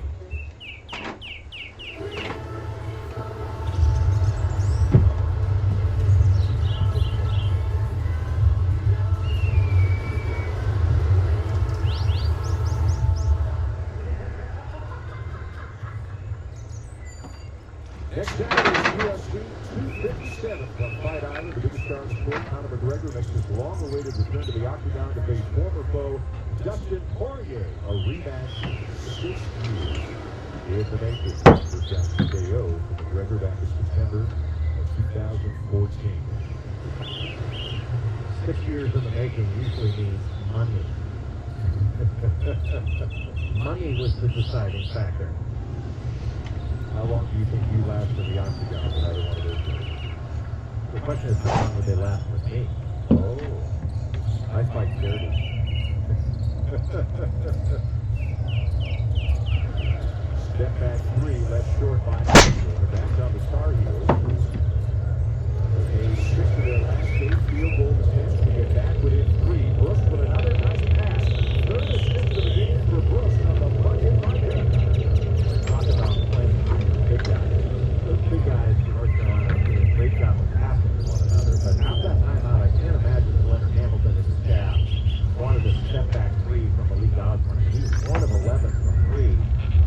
Next Saturday is UFC 257 from Fight Island. The biggest star in the sport, Conor McGregor, makes his long-awaited return to the octagon to face former foe Dustin Poirier. A rematch 6 years. Here's the making. First down TKO for McGregor back in September of 2014. 6 years in the making usually means money. Money was the deciding factor. How long do you think you last in the octagon with either one of those guys? The question is, how long would they last with me? Oh, I fight dirty. step back three, left short by Osborne. Back on the Star Heels. A 6 of their last 8 field goal attempts to get back within 3. Brooks with another nice pass. Third assist of the game for Brooks on the bucket Monday. Talk about playing big guys. Those big guys in North Carolina are doing a great job of passing to one another. But after that timeout, I can't imagine Leonard Hamilton and his staff wanted a step back 3 from Malik Osborne. He was 1 of 11 from 3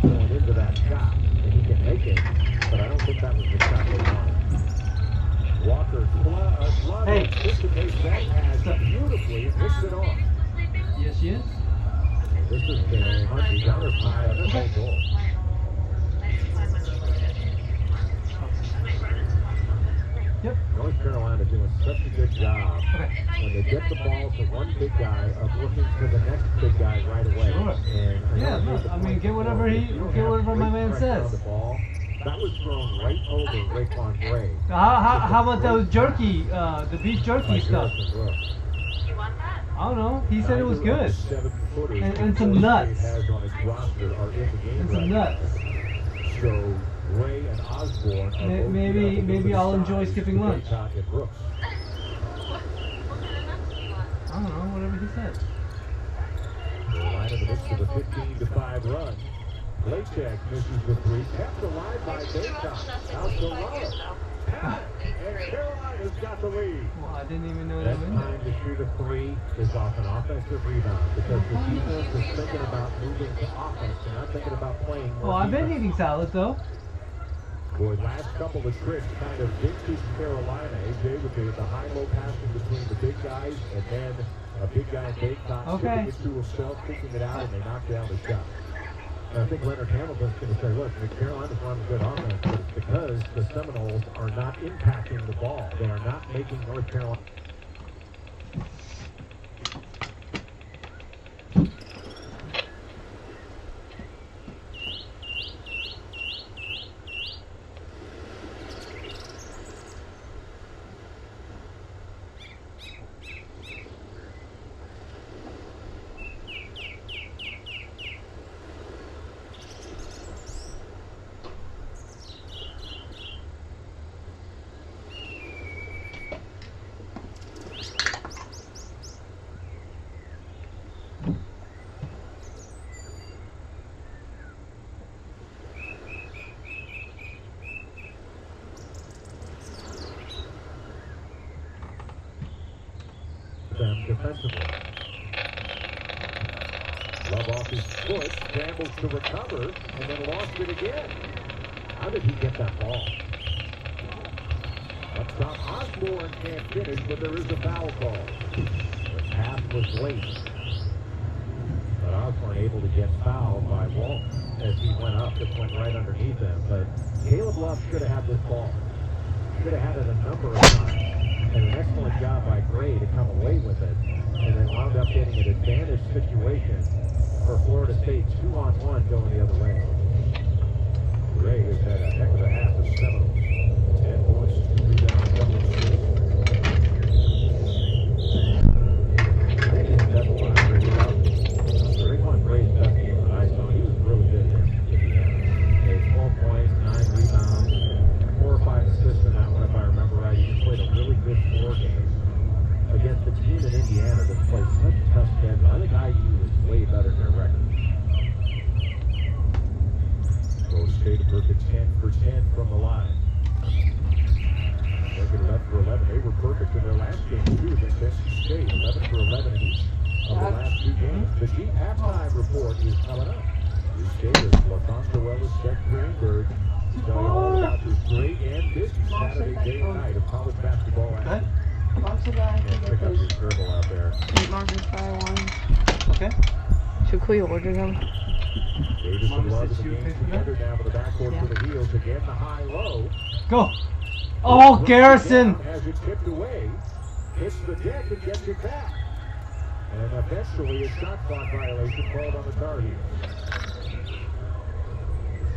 going into that shot. And he can make it, but I don't think that was the shot they wanted. Walker Hey. anticipates that pass beautifully and hits it off. Yes, she is. This has been a 100 5 goal. Yep. North Carolina doing such a good job when they get the ball to one big guy of looking for the next big guy right away. Sure. And Yeah, look, I mean, get whatever my man says. The ball, that was thrown right over Raekwon Gray. How about those jerky, the beef jerky stuff? I don't know. He said it was good. And some nuts. And some nuts. So Gray and Osborne Maybe I'll enjoy skipping lunch. I don't know, whatever he said. Carolina in the midst of a 15-5 run. Blachek misses the 3, kept alive by Baycott. Out to Love. And Carolina's got the lead. Well, I didn't even know that Best was time to shoot a 3 is off an offensive rebound because the defense is thinking about moving to offense. They're not thinking about playing more. Well, I've been defense. eating salad though. Boy, last couple of trips kind of vintage Carolina. AJ with the high-low passing between the big guys, and then a big guy in Baycott tipping it to himself, kicking it out, and they knock down the shot. And I think Leonard Hamilton's going to say, look, Carolina's running good offense, but it's because the Seminoles are not impacting the ball. They are not making North Carolina. Them defensively. Love off his foot, scrambles to recover, and then lost it again. How did he get that ball? Up top, Osborne can't finish, but there is a foul call. The pass was late. But Osborne able to get fouled by Walt as he went up. It went right underneath him. But Caleb Love should have had this ball. Should have had it a number of times. And an excellent job by Gray to come away with it, and then wound up getting an advantage situation for Florida State, 2-on-1 going the other way. Gray has had a heck of a half of Seminoles. 10 points, 2 rebounds, double assists. Raekwon Gray's best game that I saw. He was really good in Indiana. He had 12 points, 9 rebounds, 4 or 5 assists in that one, if I remember right. He played a really good floor game against the team in Indiana that plays such a tough schedule. I think IU is way better than their record. Florida State a perfect 10 for 10 from the line. Making 11 for 11. They were perfect in their last game too against NC State. 11 for 11 each of the last 2 games. The deep halftime report is coming up. Bruce Davis, LaFonso Ellis, Seth Greenberg. Tell you all about this great and busy Saturday day and night of college basketball action. And pick up your dribble out there. Okay. Should we order them? Davis and Love in the you pay game for that? together now with the backcourt for the Heels. Again, the high-low. Go. Oh, Garrison. Has it tipped away, hits the deck and gets it back. And eventually a shot clock violation called on the Tar Heels.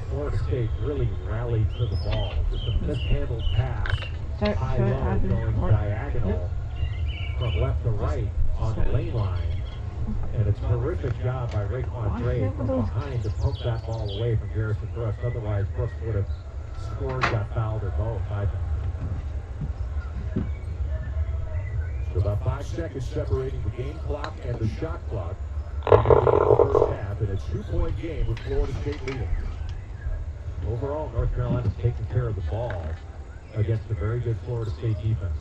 Florida State really rallied to the ball. Just a mishandled pass. High-low going diagonal from left to right on the lane line. And a terrific job by Raekwon Gray from behind to poke that ball away from Garrison Brooks. Otherwise, Brooks would have scored, got fouled, or both. So about 5 seconds separating the game clock and the shot clock. In the first half, and a 2-point game with Florida State leading. Overall, North Carolina's taking care of the ball against a very good Florida State defense.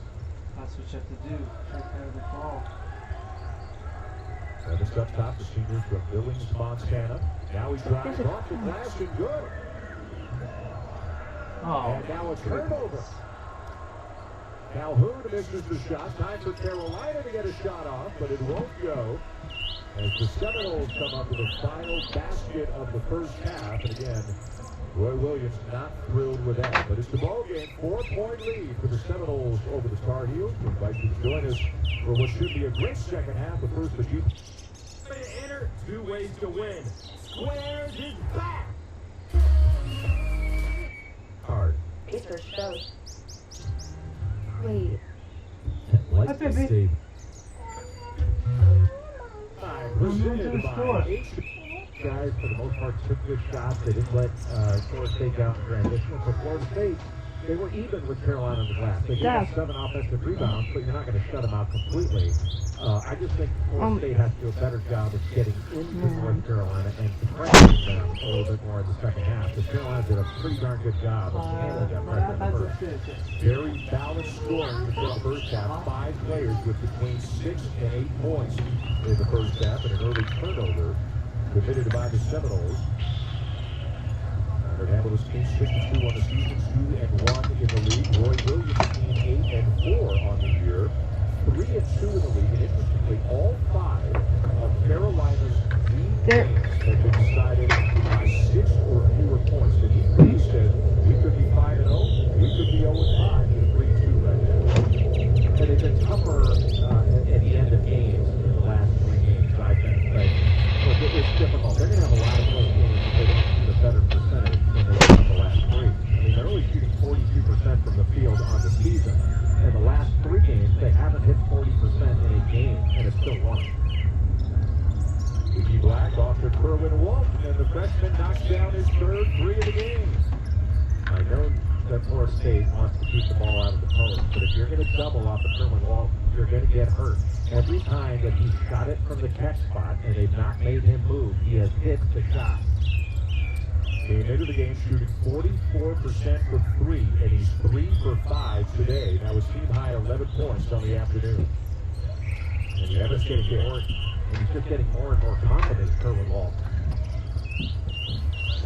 That's what you have to do, take care of the ball. Evans up top, the senior from Billings, Montana. Now he drives off the glass and good. Oh. And now a turnover. Calhoun misses the shot. Time for Carolina to get a shot off, but it won't go. As the Seminoles come up with the final basket of the first half. And again, Roy Williams not thrilled with that. But it's the ball game, 4-point lead for the Seminoles over the Tar Heels. We invite you to join us for what should be a great second half. But first, the Jeep. To enter, 2 ways to win. Squares is back. Hard. Pacer shows. Wait. Like the state. Presented by 8 guys, for the most part, took good shots. They didn't let Florida State down in transition. For Florida State, they were even with Carolina on the glass. They gave up 7 offensive rebounds, but you're not going to shut them out completely. I just think Florida State has to do a better job of getting into North Carolina and pressing them a little bit more in the second half. Because Carolina did a pretty darn good job of handling that pressure in the first. Very balanced scoring for the first half. 5 players with between 6 and 8 points in the first half, and an early turnover committed by the Seminoles. Leonard Hamilton's team 62 on the season, 2-1 in the league. Roy Williams' team 8-4 on the year, 3-2 in the league. And interestingly, all 5 of Carolina's league games have been decided by 6 or fewer points. And he said we could be 5-0, we could be 0-5 in 3-2 right now. And they've been tougher at the end of games in the last 3 games, I think. But look, it's difficult. They're going to have a lot of close games if they don't shoot a better percentage than they did in the last 3. I mean, they're only shooting 42% from the field on the season. In the last 3 games, they haven't hit 40% in a game, and it's still won. Ricky Black off to Kerwin Walton, and the freshman knocks down his third 3 of the game. I know that Florida State wants to keep the ball out of the post, but if you're going to double off of Kerwin Walton, you're going to get hurt. Every time that he's shot it from the catch spot and they've not made him move, he has hit the shot. Came into the game shooting 44% for 3, and he's 3 for 5 today. That was team high 11 points on the afternoon. And Evans getting more, and he's just getting more and more confident, Kerwin Walton.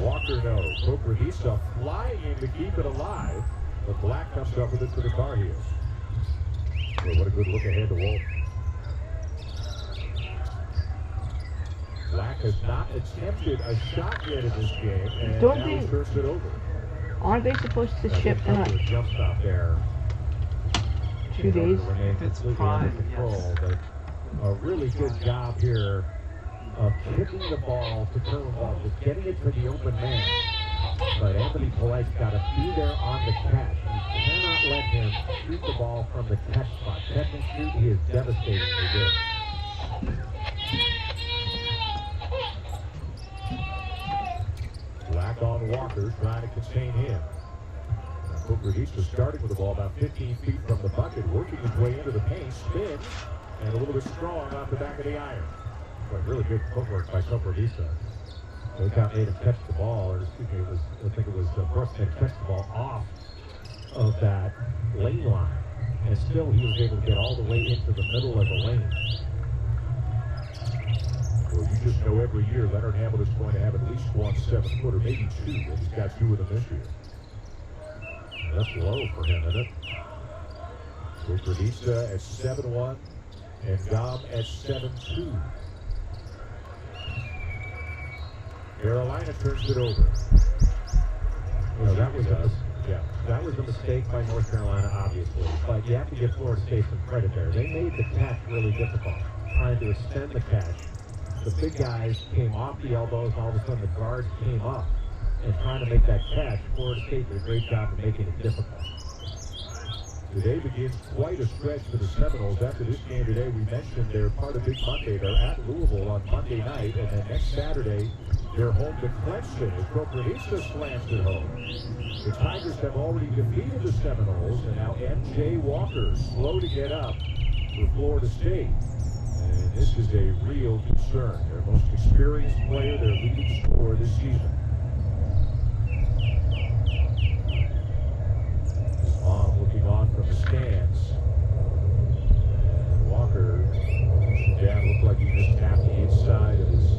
Walker no. Kokrivisa flying in to keep it alive, but Black comes up with it for the Tar Heels. Well, what a good look ahead to Walton. Black has not attempted a shot yet in this game, and now he turns it over. Aren't they supposed to ship in a jump stop there? 2 days? It's prime, yes. But a really good job here of kicking the ball to Kerwin Walton, getting it to the open man. But Anthony Polite's got to be there on the catch. You cannot let him shoot the ball from the catch spot. Catch and shoot, he is devastatingly good. Black on Walker, trying to contain him. Kokrivisa starting with the ball about 15 feet from the bucket, working his way into the paint, spins, and a little bit strong off the back of the iron. Boy, really good footwork by Kokrivisa. Boycott made him catch the ball, or excuse me, I think it was Brooks made him catch the ball off of that lane line. And still he was able to get all the way into the middle of the lane. Well, you just know every year Leonard Hamilton's going to have at least 1 7-footer, maybe 2, and he's got 2 of them this year. That's low for him, isn't it? Kokrivisa at 7-1 and Gobb at 7-2. Carolina turns it over. You know, that was a mistake by North Carolina, obviously. But you have to give Florida State some credit there. They made the catch really difficult, trying to extend the catch. The big guys came off the elbows, and all of a sudden the guards came up. And trying to make that catch, Florida State did a great job of making it difficult. Today begins quite a stretch for the Seminoles. After this game today, we mentioned they're part of Big Monday. They're at Louisville on Monday night, and then next Saturday, they're home to Clemson as Issac slams it home. The Tigers have already defeated the Seminoles, and now M.J. Walker slow to get up for Florida State. And this is a real concern. Their most experienced player, their leading scorer this season. His mom looking on from the stands. And Walker, dad looked like he just tapped the inside of his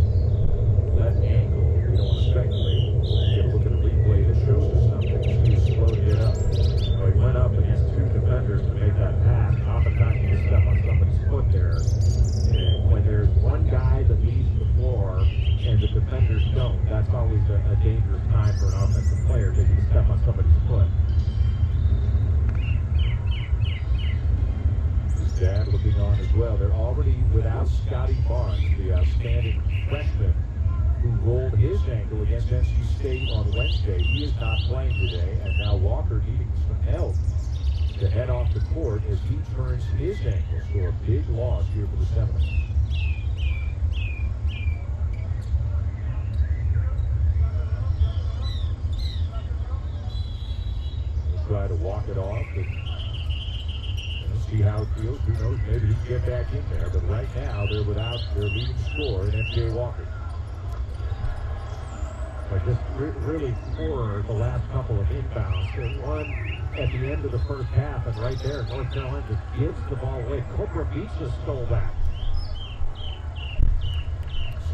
left ankle. We don't want to speculate. We'll get a look at a replay that shows us something. He was slow to get up. Well, he went up against two defenders to make that pass. Oftentimes you just step on somebody's foot there. And when there's one guy that leaves the floor and the defenders don't, that's always a dangerous time for an offensive player because you step on somebody's foot. His dad looking on as well. They're already without Scotty Barnes, the outstanding freshman who rolled his ankle against NC State on Wednesday. He is not playing today, and now Walker needing some help to head off the court as he turns his ankle. So a big loss here for the Seminoles. We'll try to walk it off and see how it feels. Who knows? Maybe he can get back in there. But right now, they're without their leading scorer in M.J. Walker. But just really poor the last couple of inbounds. And one at the end of the first half, and right there, North Carolina just gives the ball away. Cobra Beach stole that.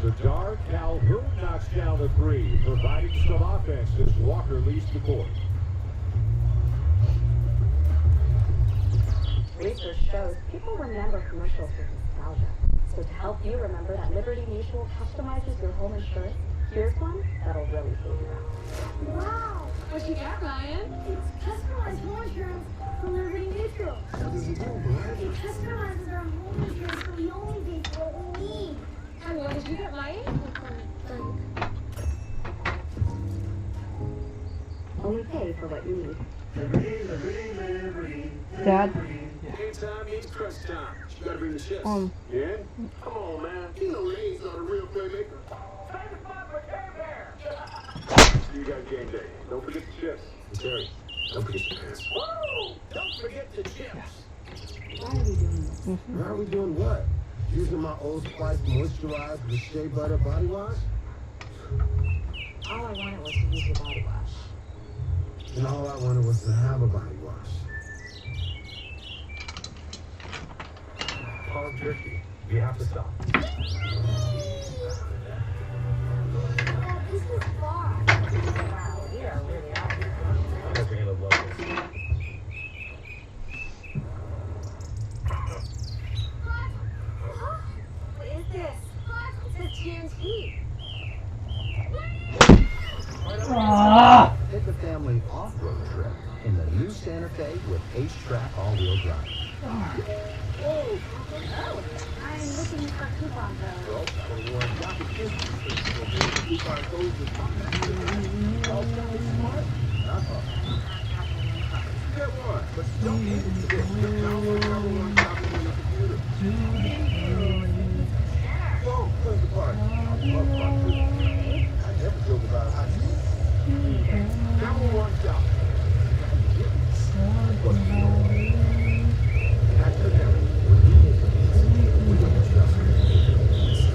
Sadar Calhoun knocks down the three, providing some offense as Walker leads the court. Research shows people remember commercials with nostalgia. So to help you remember that Liberty Mutual customizes your home insurance, here's one that'll really save you out. Wow! What you got, Ryan? It's customized home insurance from Liberty Mutual. What does it do, bud? It customizes our home insurance so we only pay for what we need. And what did you get, Ryan? Only pay for what you need. Dad? Game time means crunch time. You gotta bring the chips. Yeah? Come on, man. You know Lane's not a real playmaker. See you guys game day. Don't forget the chips. Terry, don't forget the pants. Woo! Don't forget the chips. Why are we doing this? Why are we doing what? Using my Old Spice moisturized with shea butter body wash? All I wanted was to use your body wash. And all I wanted was to have a body wash. Pause Jerky. You have to stop. Dad, this is far. Wow, we are really out. You're gonna love this. What is this? It says TNT. Take the family off-road trip in the new Santa Fe with H-Track all-wheel drive. I'm looking for coupon codes. Well, Dr. Kinsey says coupon codes is all family smart. Get one, but don't forget to download everyone shopping on your computer. Whoa, where's the party? I love parties. I never joke about it. Number one shop. Accidentally, when you make it easy, we don't just make it easy.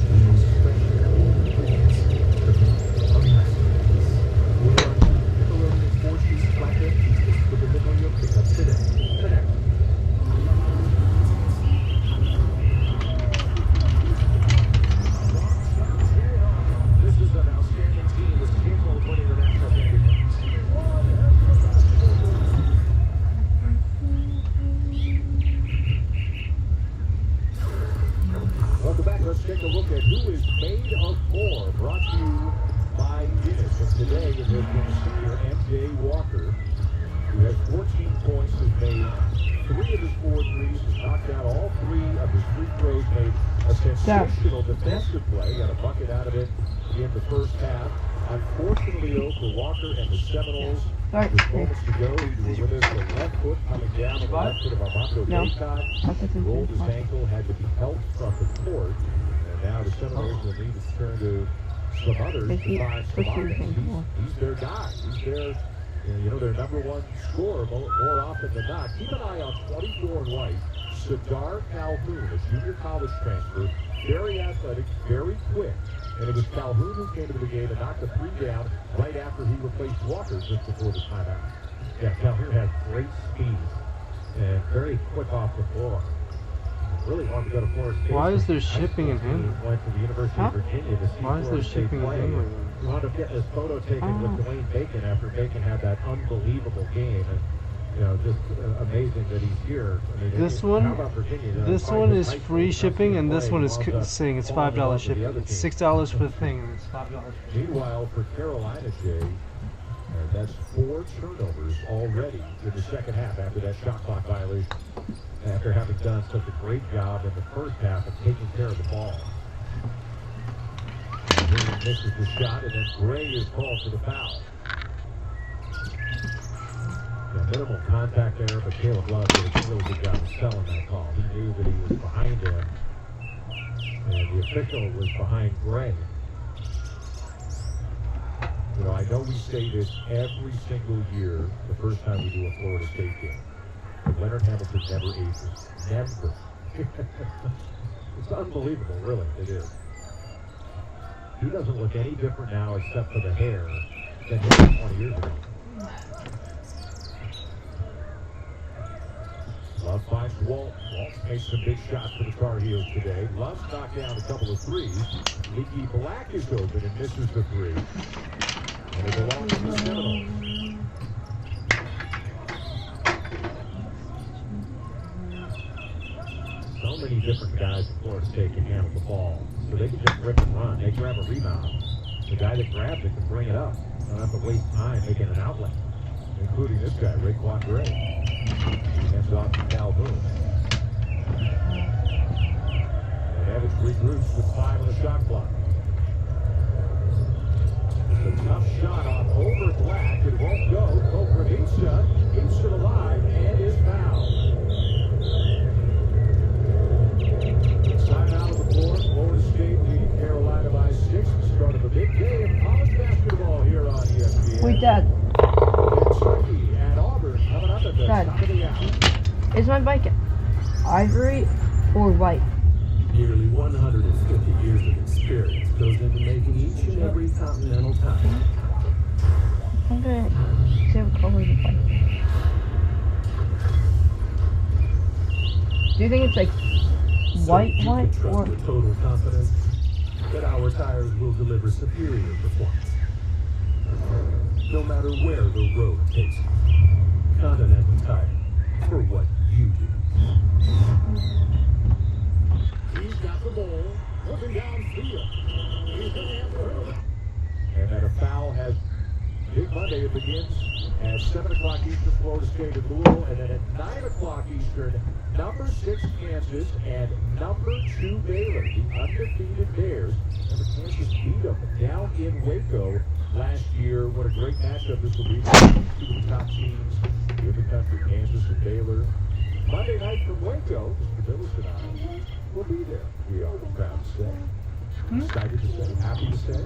We use fresh ingredients to make a masterpiece. We run pepperoni 4-cheese flatbread pizzas for delivery or pickup today. Connect. This is an outstanding team that's capable of winning the national championship. Welcome back. Let's take a look at who is made of more. Brought to you by Guinness. And today it has been senior M.J. Walker, who has 14 points, has made 3 of his 4 threes, has knocked out all 3 of his free throws, made a sensational defensive play, got a bucket out of it in the first half. Unfortunately, though, for Walker and the Seminoles, Sorry. Just moments to go, he was with us. The left foot coming down on the left foot of Armando No. Baycott. Rolled his ankle, had to be helped from the court. And now the Seminoles will need to turn to some others to find some offense. He's their guy. He's their, you know, their number one scorer more often than not. Keep an eye on 24 and white. Sadar Calhoun, a junior college transfer, very athletic, very quick. And it was Calhoun who came to the game and knocked the three down right after he replaced Walker just before the timeout. Yeah, Calhoun has great speed and very quick off the floor. Really wanted to go to Florida State. Why is there shipping and handling? Went to the University of Virginia to see Why is there Florida State shipping and play. handling? He wound up getting his photo taken with Dwayne Bacon after Bacon had that unbelievable game. And, you know, just amazing that he's here. I mean, This one, how about Virginia? this one is free shipping, and this one is saying it's $5 shipping. It's $6 for the thing, and it's $5 for the Meanwhile, for Carolina, Jay, that's 4 turnovers already in the second half after that shot clock violation. After having done such a great job in the first half of taking care of the ball. He misses the shot, and then Gray is called for the foul. Yeah, minimal contact there, but Caleb Love did a really good job of selling that call. He knew that he was behind him, and the official was behind Gray. You know, I know we say this every single year the first time we do a Florida State game. But Leonard Hamilton never ages. Never. It's unbelievable, really. It is. He doesn't look any different now except for the hair than he did 20 years ago. Love finds Walt. Walt makes some big shots for the Tar Heels today. Love's knocked down a couple of threes. Leaky Black is open and misses the three. And it belongs to the Seminoles. So many different guys in Florida State can handle the ball. So they can just rip and run. They grab a rebound. The guy that grabs it can bring it up. They don't have to waste time making an outlet. Including this guy, Raekwon Gray. He hands off to Calhoun. And Evans regroups with 5 on the shot clock. It's a tough shot on over Black. It won't go. Koprivica keeps it alive and is fouled. Time out of the floor. Florida State leading Carolina by 6. Start of a big day of college basketball here on ESPN. Wait, Dad. Kentucky and Auburn coming up at the top of the hour. Is my bike ivory or white? Nearly 150 years of experience goes into making each and every continental tire. I'm gonna see what color the bike. Do you think it's like white or with total confidence that our tires will deliver superior performance, no matter where the road takes you. Continental Tire, for what you do. He's got the ball, looking downfield. He's going to have to. And then a foul has Big Monday. It begins at 7 o'clock Eastern, Florida State and Louisville, and then at 9 o'clock Eastern, number 6 Kansas and number 2 Baylor, the undefeated Bears. Remember, Kansas beat them down in Waco last year. What a great matchup this will be for 2 of the top teams in the country, Kansas and Baylor. Monday night from Waco, Mr. Billis and I will be there. We are proud to say, excited to say, happy to say,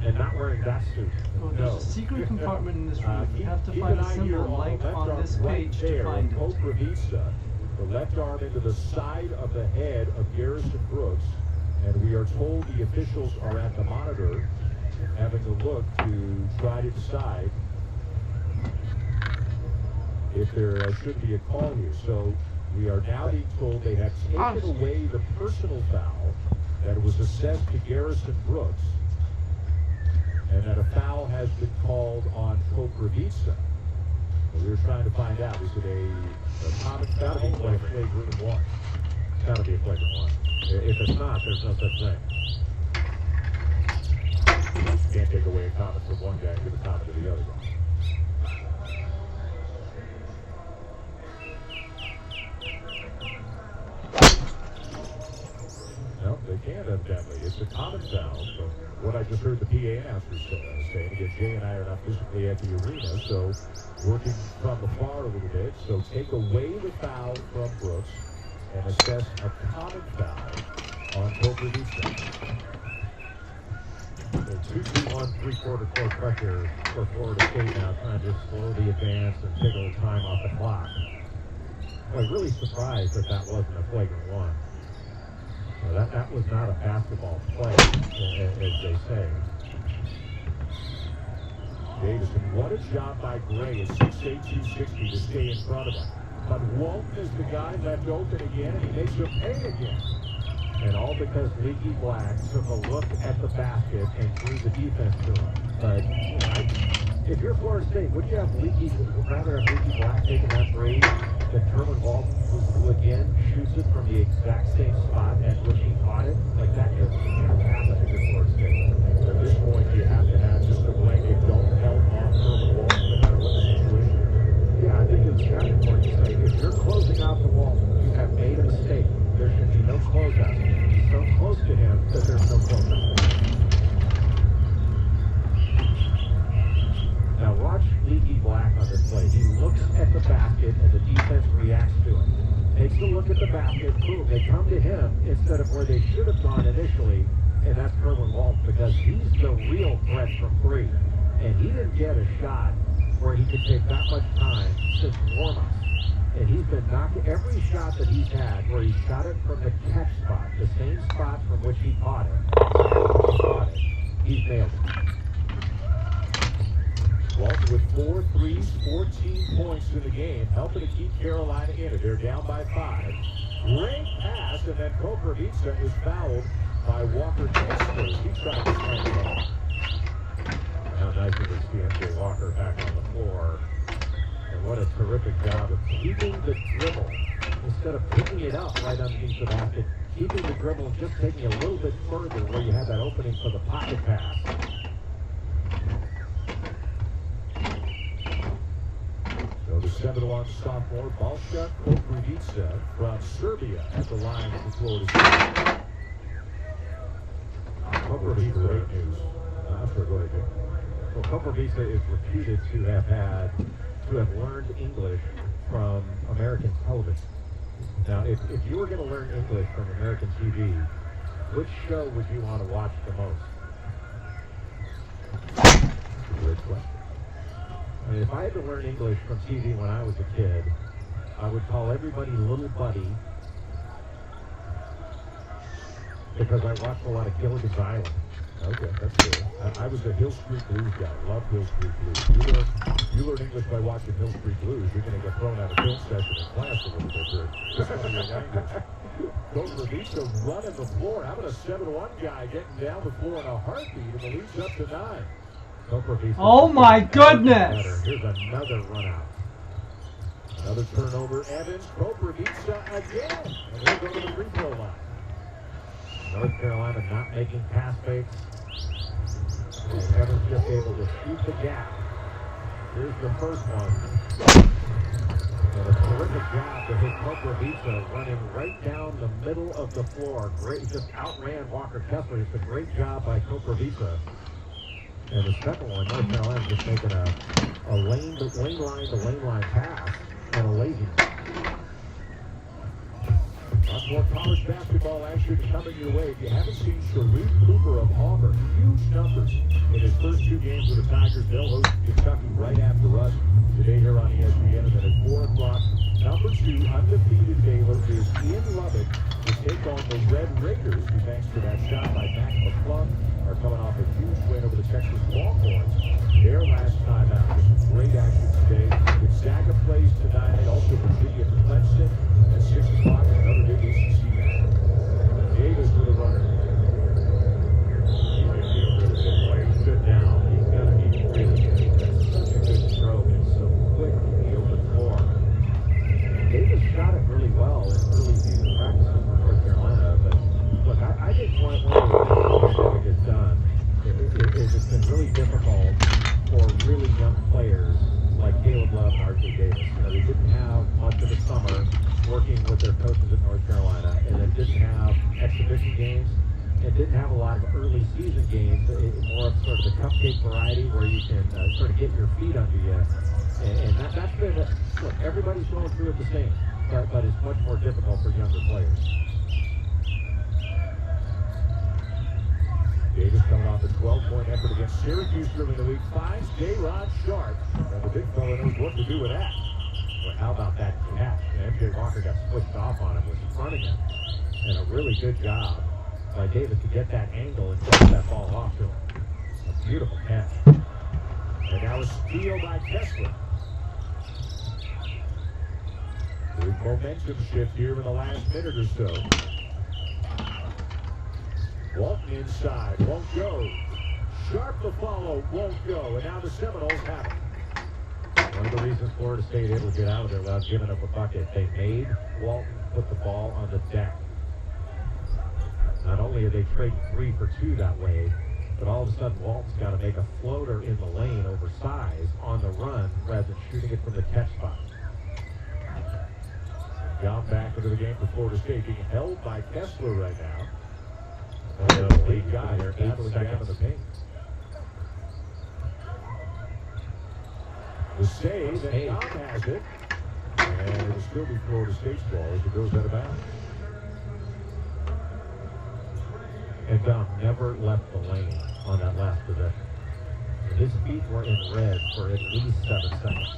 and not wearing that suit. Oh, there's a secret compartment in this room. You have to find a symbol like on this page to find it. Koprivica, the left arm into the side of the head of Garrison Brooks, and we are told the officials are at the monitor having a look to try to decide if there should be a call here. So we are now being told they have taken away the personal foul that was assessed to Garrison Brooks, and that a foul has been called on Koprivica. We were trying to find out, is it a common foul? It's got to be flagrant one. It's got to be a flagrant one. If it's not, there's no such thing. You can't take away a comment from one guy and give a comment to the other guy. No, they can't. evidently. It's a common foul from what I just heard the PA announcers saying. Again, Jay and I are not physically at the arena, so working from the far a little bit. So take away the foul from Brooks and assess a common foul on Koprivica. So 2-2-1, three-quarter court pressure for Florida State now, trying to just slow the advance and take a little time off the clock. I was really surprised that that wasn't a flagrant one. That was not a basketball play, as they say. Davison, what a job by Gray at 6'8", 260 to stay in front of him. But Walton is the guy left open again, and he makes him pay again. And all because Leaky Black took a look at the basket and threw the defense to him. But if you're Florida State, would you have rather have Leaky Black taking that three than Kerwin Walton, who again shoots it from the exact same spot at which he caught it? Like that just can't happen if you're Florida State. So at this point, you have to have just a blanket, don't help on Kerwin Walton no matter what the situation is. Yeah, I think it's kind of important to say, if you're closing out the Walton, you have made a mistake. There should be no closeout. He's so close to him that there's no closeout. Now watch Leaky Black on this play. He looks at the basket and the defense reacts to it. Takes a look at the basket, boom, they come to him instead of where they should have gone initially, and that's Kerwin Walton because he's the real threat from three. And he didn't get a shot where he could take that much time since warm-ups. And he's been knocking every shot that he's had where he shot it from the catch spot, the same spot from which he caught it. He's nailed it. Walton with 4 threes, 14 points in the game, helping to keep Carolina in it. They're down by 5. Great pass, and then Koprivica is fouled by Walker Kessler. He tried to slam it off. Now nice to see MJ Walker back on the floor. And what a terrific job of keeping the dribble instead of picking it up right underneath the basket. Keeping the dribble and just taking a little bit further where you have that opening for the pocket pass. So the 7-1 sophomore, Balša Koprivica from Serbia at the line for Florida State. Koprivica, great news. I'm sure, go ahead, Jim. Well, Koprivica is reputed to have learned English from American television. Now, if you were going to learn English from American TV, which show would you want to watch the most? Great question. I mean, if I had to learn English from TV when I was a kid, I would call everybody Little Buddy because I watched a lot of Gilligan's Island. Okay, that's good. I was a Hill Street Blues guy. Love Hill Street Blues. You learn English by watching Hill Street Blues. You're going to get thrown out of film session in class a little bit for just one of your language. Koprivica running the floor. How about a 7-1 guy getting down the floor in a heartbeat, and the lead's up to 9. Oh my goodness! Here's another run out. Another turnover. Evans, Koprivica again. And they go to the free throw line. North Carolina not making pass fakes. And Evans just able to shoot the gap. Here's the first one. And a terrific job to hit Koprivica running right down the middle of the floor. Great, just outran Walker Kessler. It's a great job by Koprivica. And the second one, North Carolina just making a lane line pass and a lazy one. Lots more college basketball action coming your way. If you haven't seen Sharif Cooper of Auburn, huge numbers in his first 2 games with the Tigers. They'll host Kentucky right after us today here on ESPN. And then at 4 o'clock, number 2 undefeated Baylor is in Lubbock to take on the Red Raiders, who thanks to that shot by Max McClung are coming off a huge win over the Texas Longhorns. Their last time out. Some great action today. Gonzaga plays tonight. Also Virginia Clemson at 6 o'clock. Another big ACC match. Davis with a runner. He's going to be a really good player. He's good now. He's going to be really good. That's such a good stroke and so quick in the open floor. Davis shot it really well in early season practices for North Carolina, but look, I think one of the things that gets done is it's been really difficult for really young players like Caleb Love and R.J. Davis. You know, they didn't have much of the summer working with their coaches at North Carolina, and they didn't have exhibition games. it didn't have a lot of early season games. More of sort of the cupcake variety where you can sort of get your feet under you. And that's been, look, everybody's going through it the same, but it's much more difficult for younger players. Davis coming off a 12-point effort against Syracuse during the week, finds J-Rod Sharp. And the big fella knows what to do with that. Well, how about that catch? MJ Walker got switched off on him, was fronting him. And a really good job by Davis to get that angle and get that ball off to him. A beautiful catch. And now a steal by Kessler. Big momentum shift here in the last minute or so. Walton inside, won't go. Sharp the follow, won't go. And now the Seminoles have it. One of the reasons Florida State able to get out of there without giving up a bucket, they made Walton put the ball on the deck. Not only are they trading 3 for 2 that way, but all of a sudden Walton's got to make a floater in the lane over size on the run rather than shooting it from the catch spot. Down back into the game for Florida State, being held by Kessler right now. The lead guy there, 8 seconds in the paint. The save, and Tom has it. And it'll still be Florida State's ball as it goes out of bounds. And Dom never left the lane on that last possession. His feet were in red for at least 7 seconds.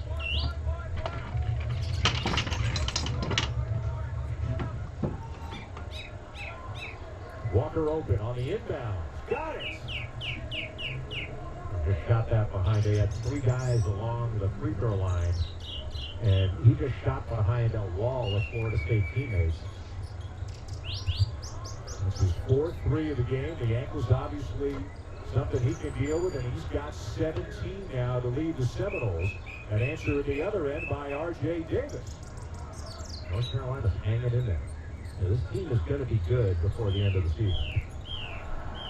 Walker open on the inbound. Got it! Just shot that behind. They had 3 guys along the free throw line. And he just shot behind a wall of Florida State teammates. This is 4-3 of the game. The ankle's obviously something he can deal with, and he's got 17 now to lead the Seminoles. An answer at the other end by R.J. Davis. North Carolina's hanging in there. Now, this team is going to be good before the end of the season.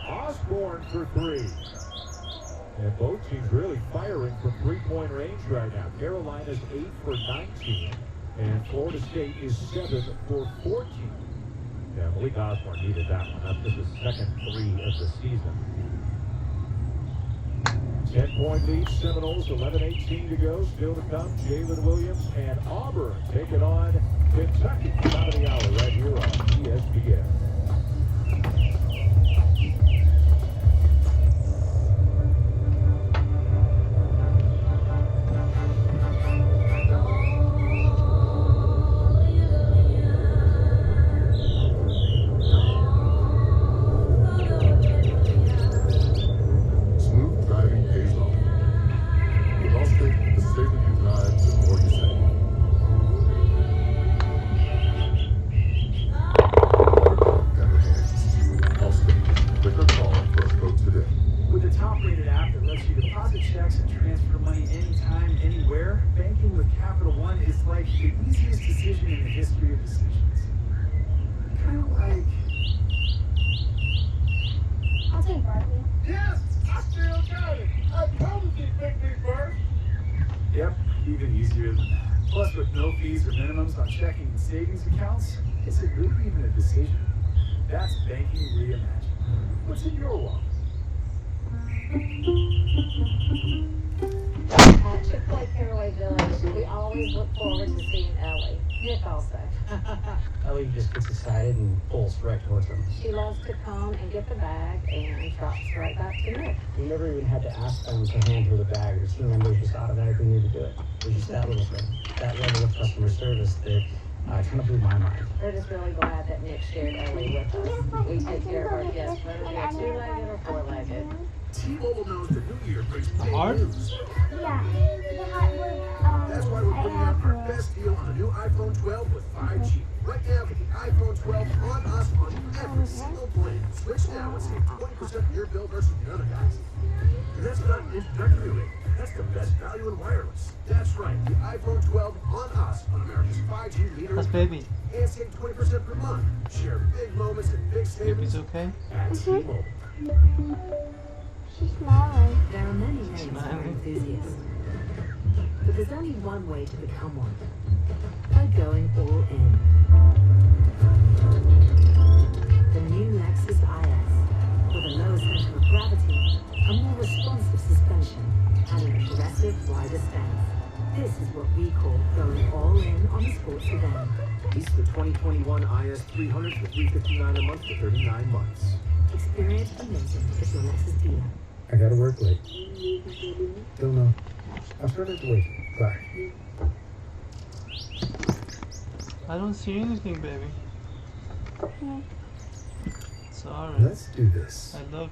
Osborne for 3. And both teams really firing from 3-point range right now. Carolina's 8 for 19, and Florida State is 7 for 14. Yeah, Malik Osborne needed that one. That's just his second 3 of the season. 10-point lead, Seminoles, 11-18 to go. Still to come, Jalen Williams and Auburn take it on Kentucky. Top of the hour right here on ESPN. Savings accounts, is it really even a decision? That's banking reimagined. What's in your wallet? At Chick-fil-A Caraway Village, we always look forward to seeing Ellie. Nick also. Ellie just gets excited and pulls right towards him. She loves to come and get the bag and drops right back to Nick. We never even had to ask them to hand her the bag. Her team members just automatically knew to do it. It was just that little thing, that level of customer service that kind of blew my mind. We're just really glad that Nick shared Ellie with us. We take care of our guests, whether they're 2-legged or 4-legged. T-Mobile knows the new year brings big news. Yeah. That's why we're bringing out our best deal on a new iPhone 12 with 5G. Right now, get the iPhone 12 on us on every single plan. Switch now and save 20% of your bill versus the other guys. And that's not an introductory rate. That's the best value in wireless. That's right, the iPhone 12 on us on America's 5G leader. That's baby. And save 20% per month. Share big moments and big savings. Baby's okay? At T-Mobile. She's smiling. There are many names for enthusiasts, but there's only one way to become one, by going all in. The new Lexus IS. 2021 IS 300 for $359 a month for 39 months. Experience amazing is your Lexus Vita. I gotta work late. Don't know. I'll start at the wait. Bye. I don't see anything, baby. Sorry. Let's do this. I love.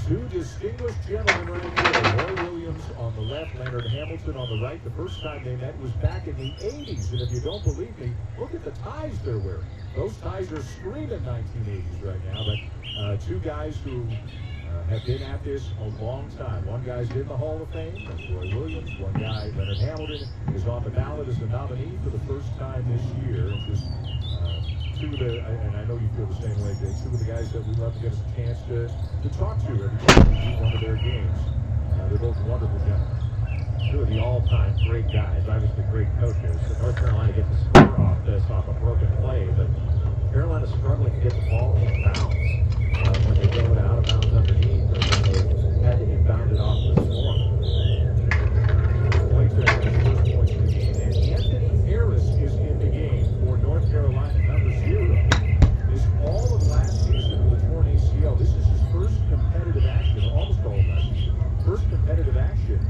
Two distinguished gentlemen right here. Roy Williams on the left, Leonard Hamilton on the right. The first time they met was back in the 80s. And if you don't believe me, look at the ties they're wearing. Those ties are screaming 1980s right now. But two guys who have been at this a long time. One guy's in the Hall of Fame, that's Roy Williams. One guy, Leonard Hamilton, is on the ballot as a nominee for the first time this year. And just two of the, and I know you feel the same way, Jake, two of the guys that we love to get us a chance to talk to every time we do one of their games. They're both wonderful gentlemen. Two of the all-time great guys, obviously great coaches. North Carolina gets a score off this, off a broken play, but Carolina's struggling to get the ball in bounds. When they go it out of bounds underneath, or when they had to inbound it off the swarm. Play track the first points in the game, and Anthony Harris is in the game for North Carolina, number 0. This all of last season with a torn ACL. This is his first competitive action, almost all of last season. First competitive action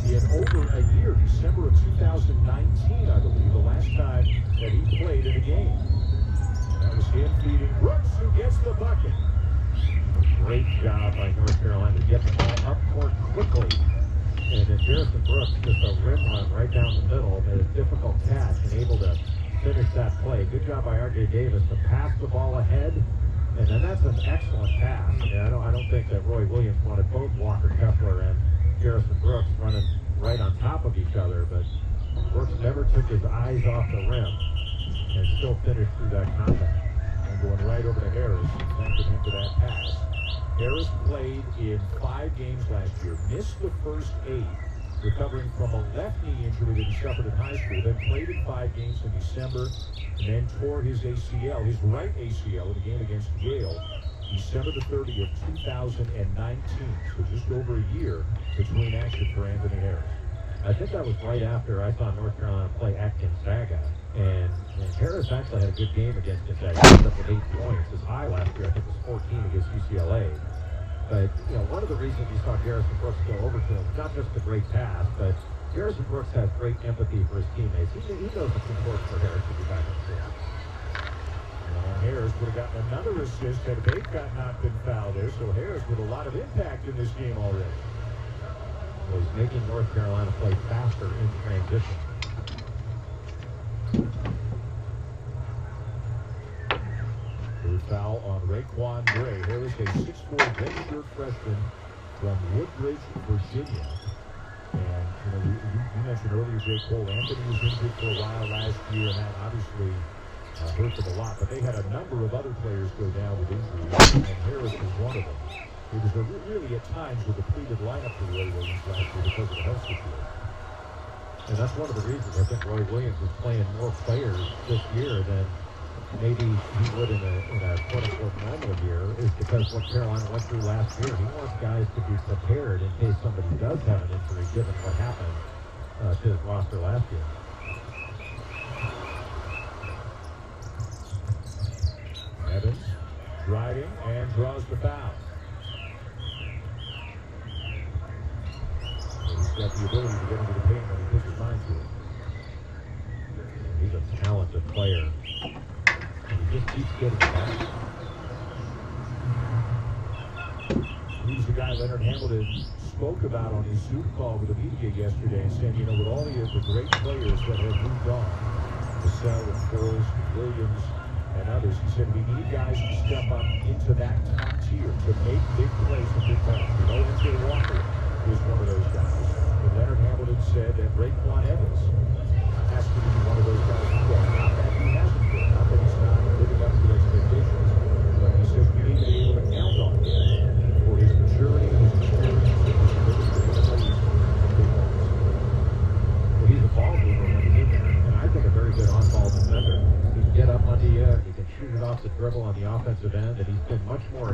in over a year, December of 2019, I believe, the last time that he played in a game. That was him feeding Brooks, who gets the bucket. Great job by North Carolina to get the ball up court quickly. And then Harrison Brooks, just a rim run right down the middle, made a difficult catch and able to finish that play. Good job by R.J. Davis to pass the ball ahead. And then that's an excellent pass. Yeah, I don't think that Roy Williams wanted both Walker Kessler and Harrison Brooks running right on top of each other, but Brooks never took his eyes off the rim and still finished through that contact. And going right over to Harris, thanking him for that pass. Harris played in 5 games last year, missed the first 8, recovering from a left knee injury that he suffered in high school, then played in 5 games in December, and then tore his ACL, his right ACL, in a game against Yale, December the 30th, 2019. So just over a year between action for Anthony Harris. I think that was right after I saw North Carolina play at Gonzaga. And Harris actually had a good game against Gonzaga. He ended up with 8 points. His high last year, I think, was 14 against UCLA. But, one of the reasons you saw Harrison Brooks go over to him, not just the great pass, but Harrison Brooks has great empathy for his teammates. He knows it's important for Harris to be back on the field. And Harris would have gotten another assist had Baycott not been fouled there. So Harris with a lot of impact in this game already. Well, he's making North Carolina play faster in transition. Third foul on Raekwon Gray. Harris, a 6'4" redshirt freshman from Woodbridge, Virginia. And, you mentioned earlier, Jake Cole Anthony was injured for a while last year, and that obviously hurt them a lot. But they had a number of other players go down with injuries, and Harris was one of them. It was really, at times, a depleted lineup for Roy Williams last year because of the health situation. And that's one of the reasons I think Roy Williams is playing more players this year than maybe he would in a quote-unquote normal year, is because what Carolina went through last year. He wants guys to be prepared in case somebody does have an injury, given what happened to his roster last year. Evans driving and draws the foul. He's got the ability to get into the paint when he puts his mind to it. He's a talented player. And he just keeps getting back. He's the guy Leonard Hamilton spoke about on his Zoom call with the media yesterday and said, with all the great players that have moved on, Vassell and Foles, Williams, and others, he said, we need guys to step up into that top tier to make big plays and big times. M.J. Walker is one of those guys. But Leonard Hamilton said that Raekwon Evans has to be one of those guys as well. Not that he hasn't been, not that he's not living up to expectations, but he says we need to be able to count on him for his maturity, his experience, and his ability to make plays and big ones. Well, he's a ball mover when he's in there, and I think a very good on-ball defender. He can get up under you, he can shoot it off the dribble on the offensive end, and he's been much more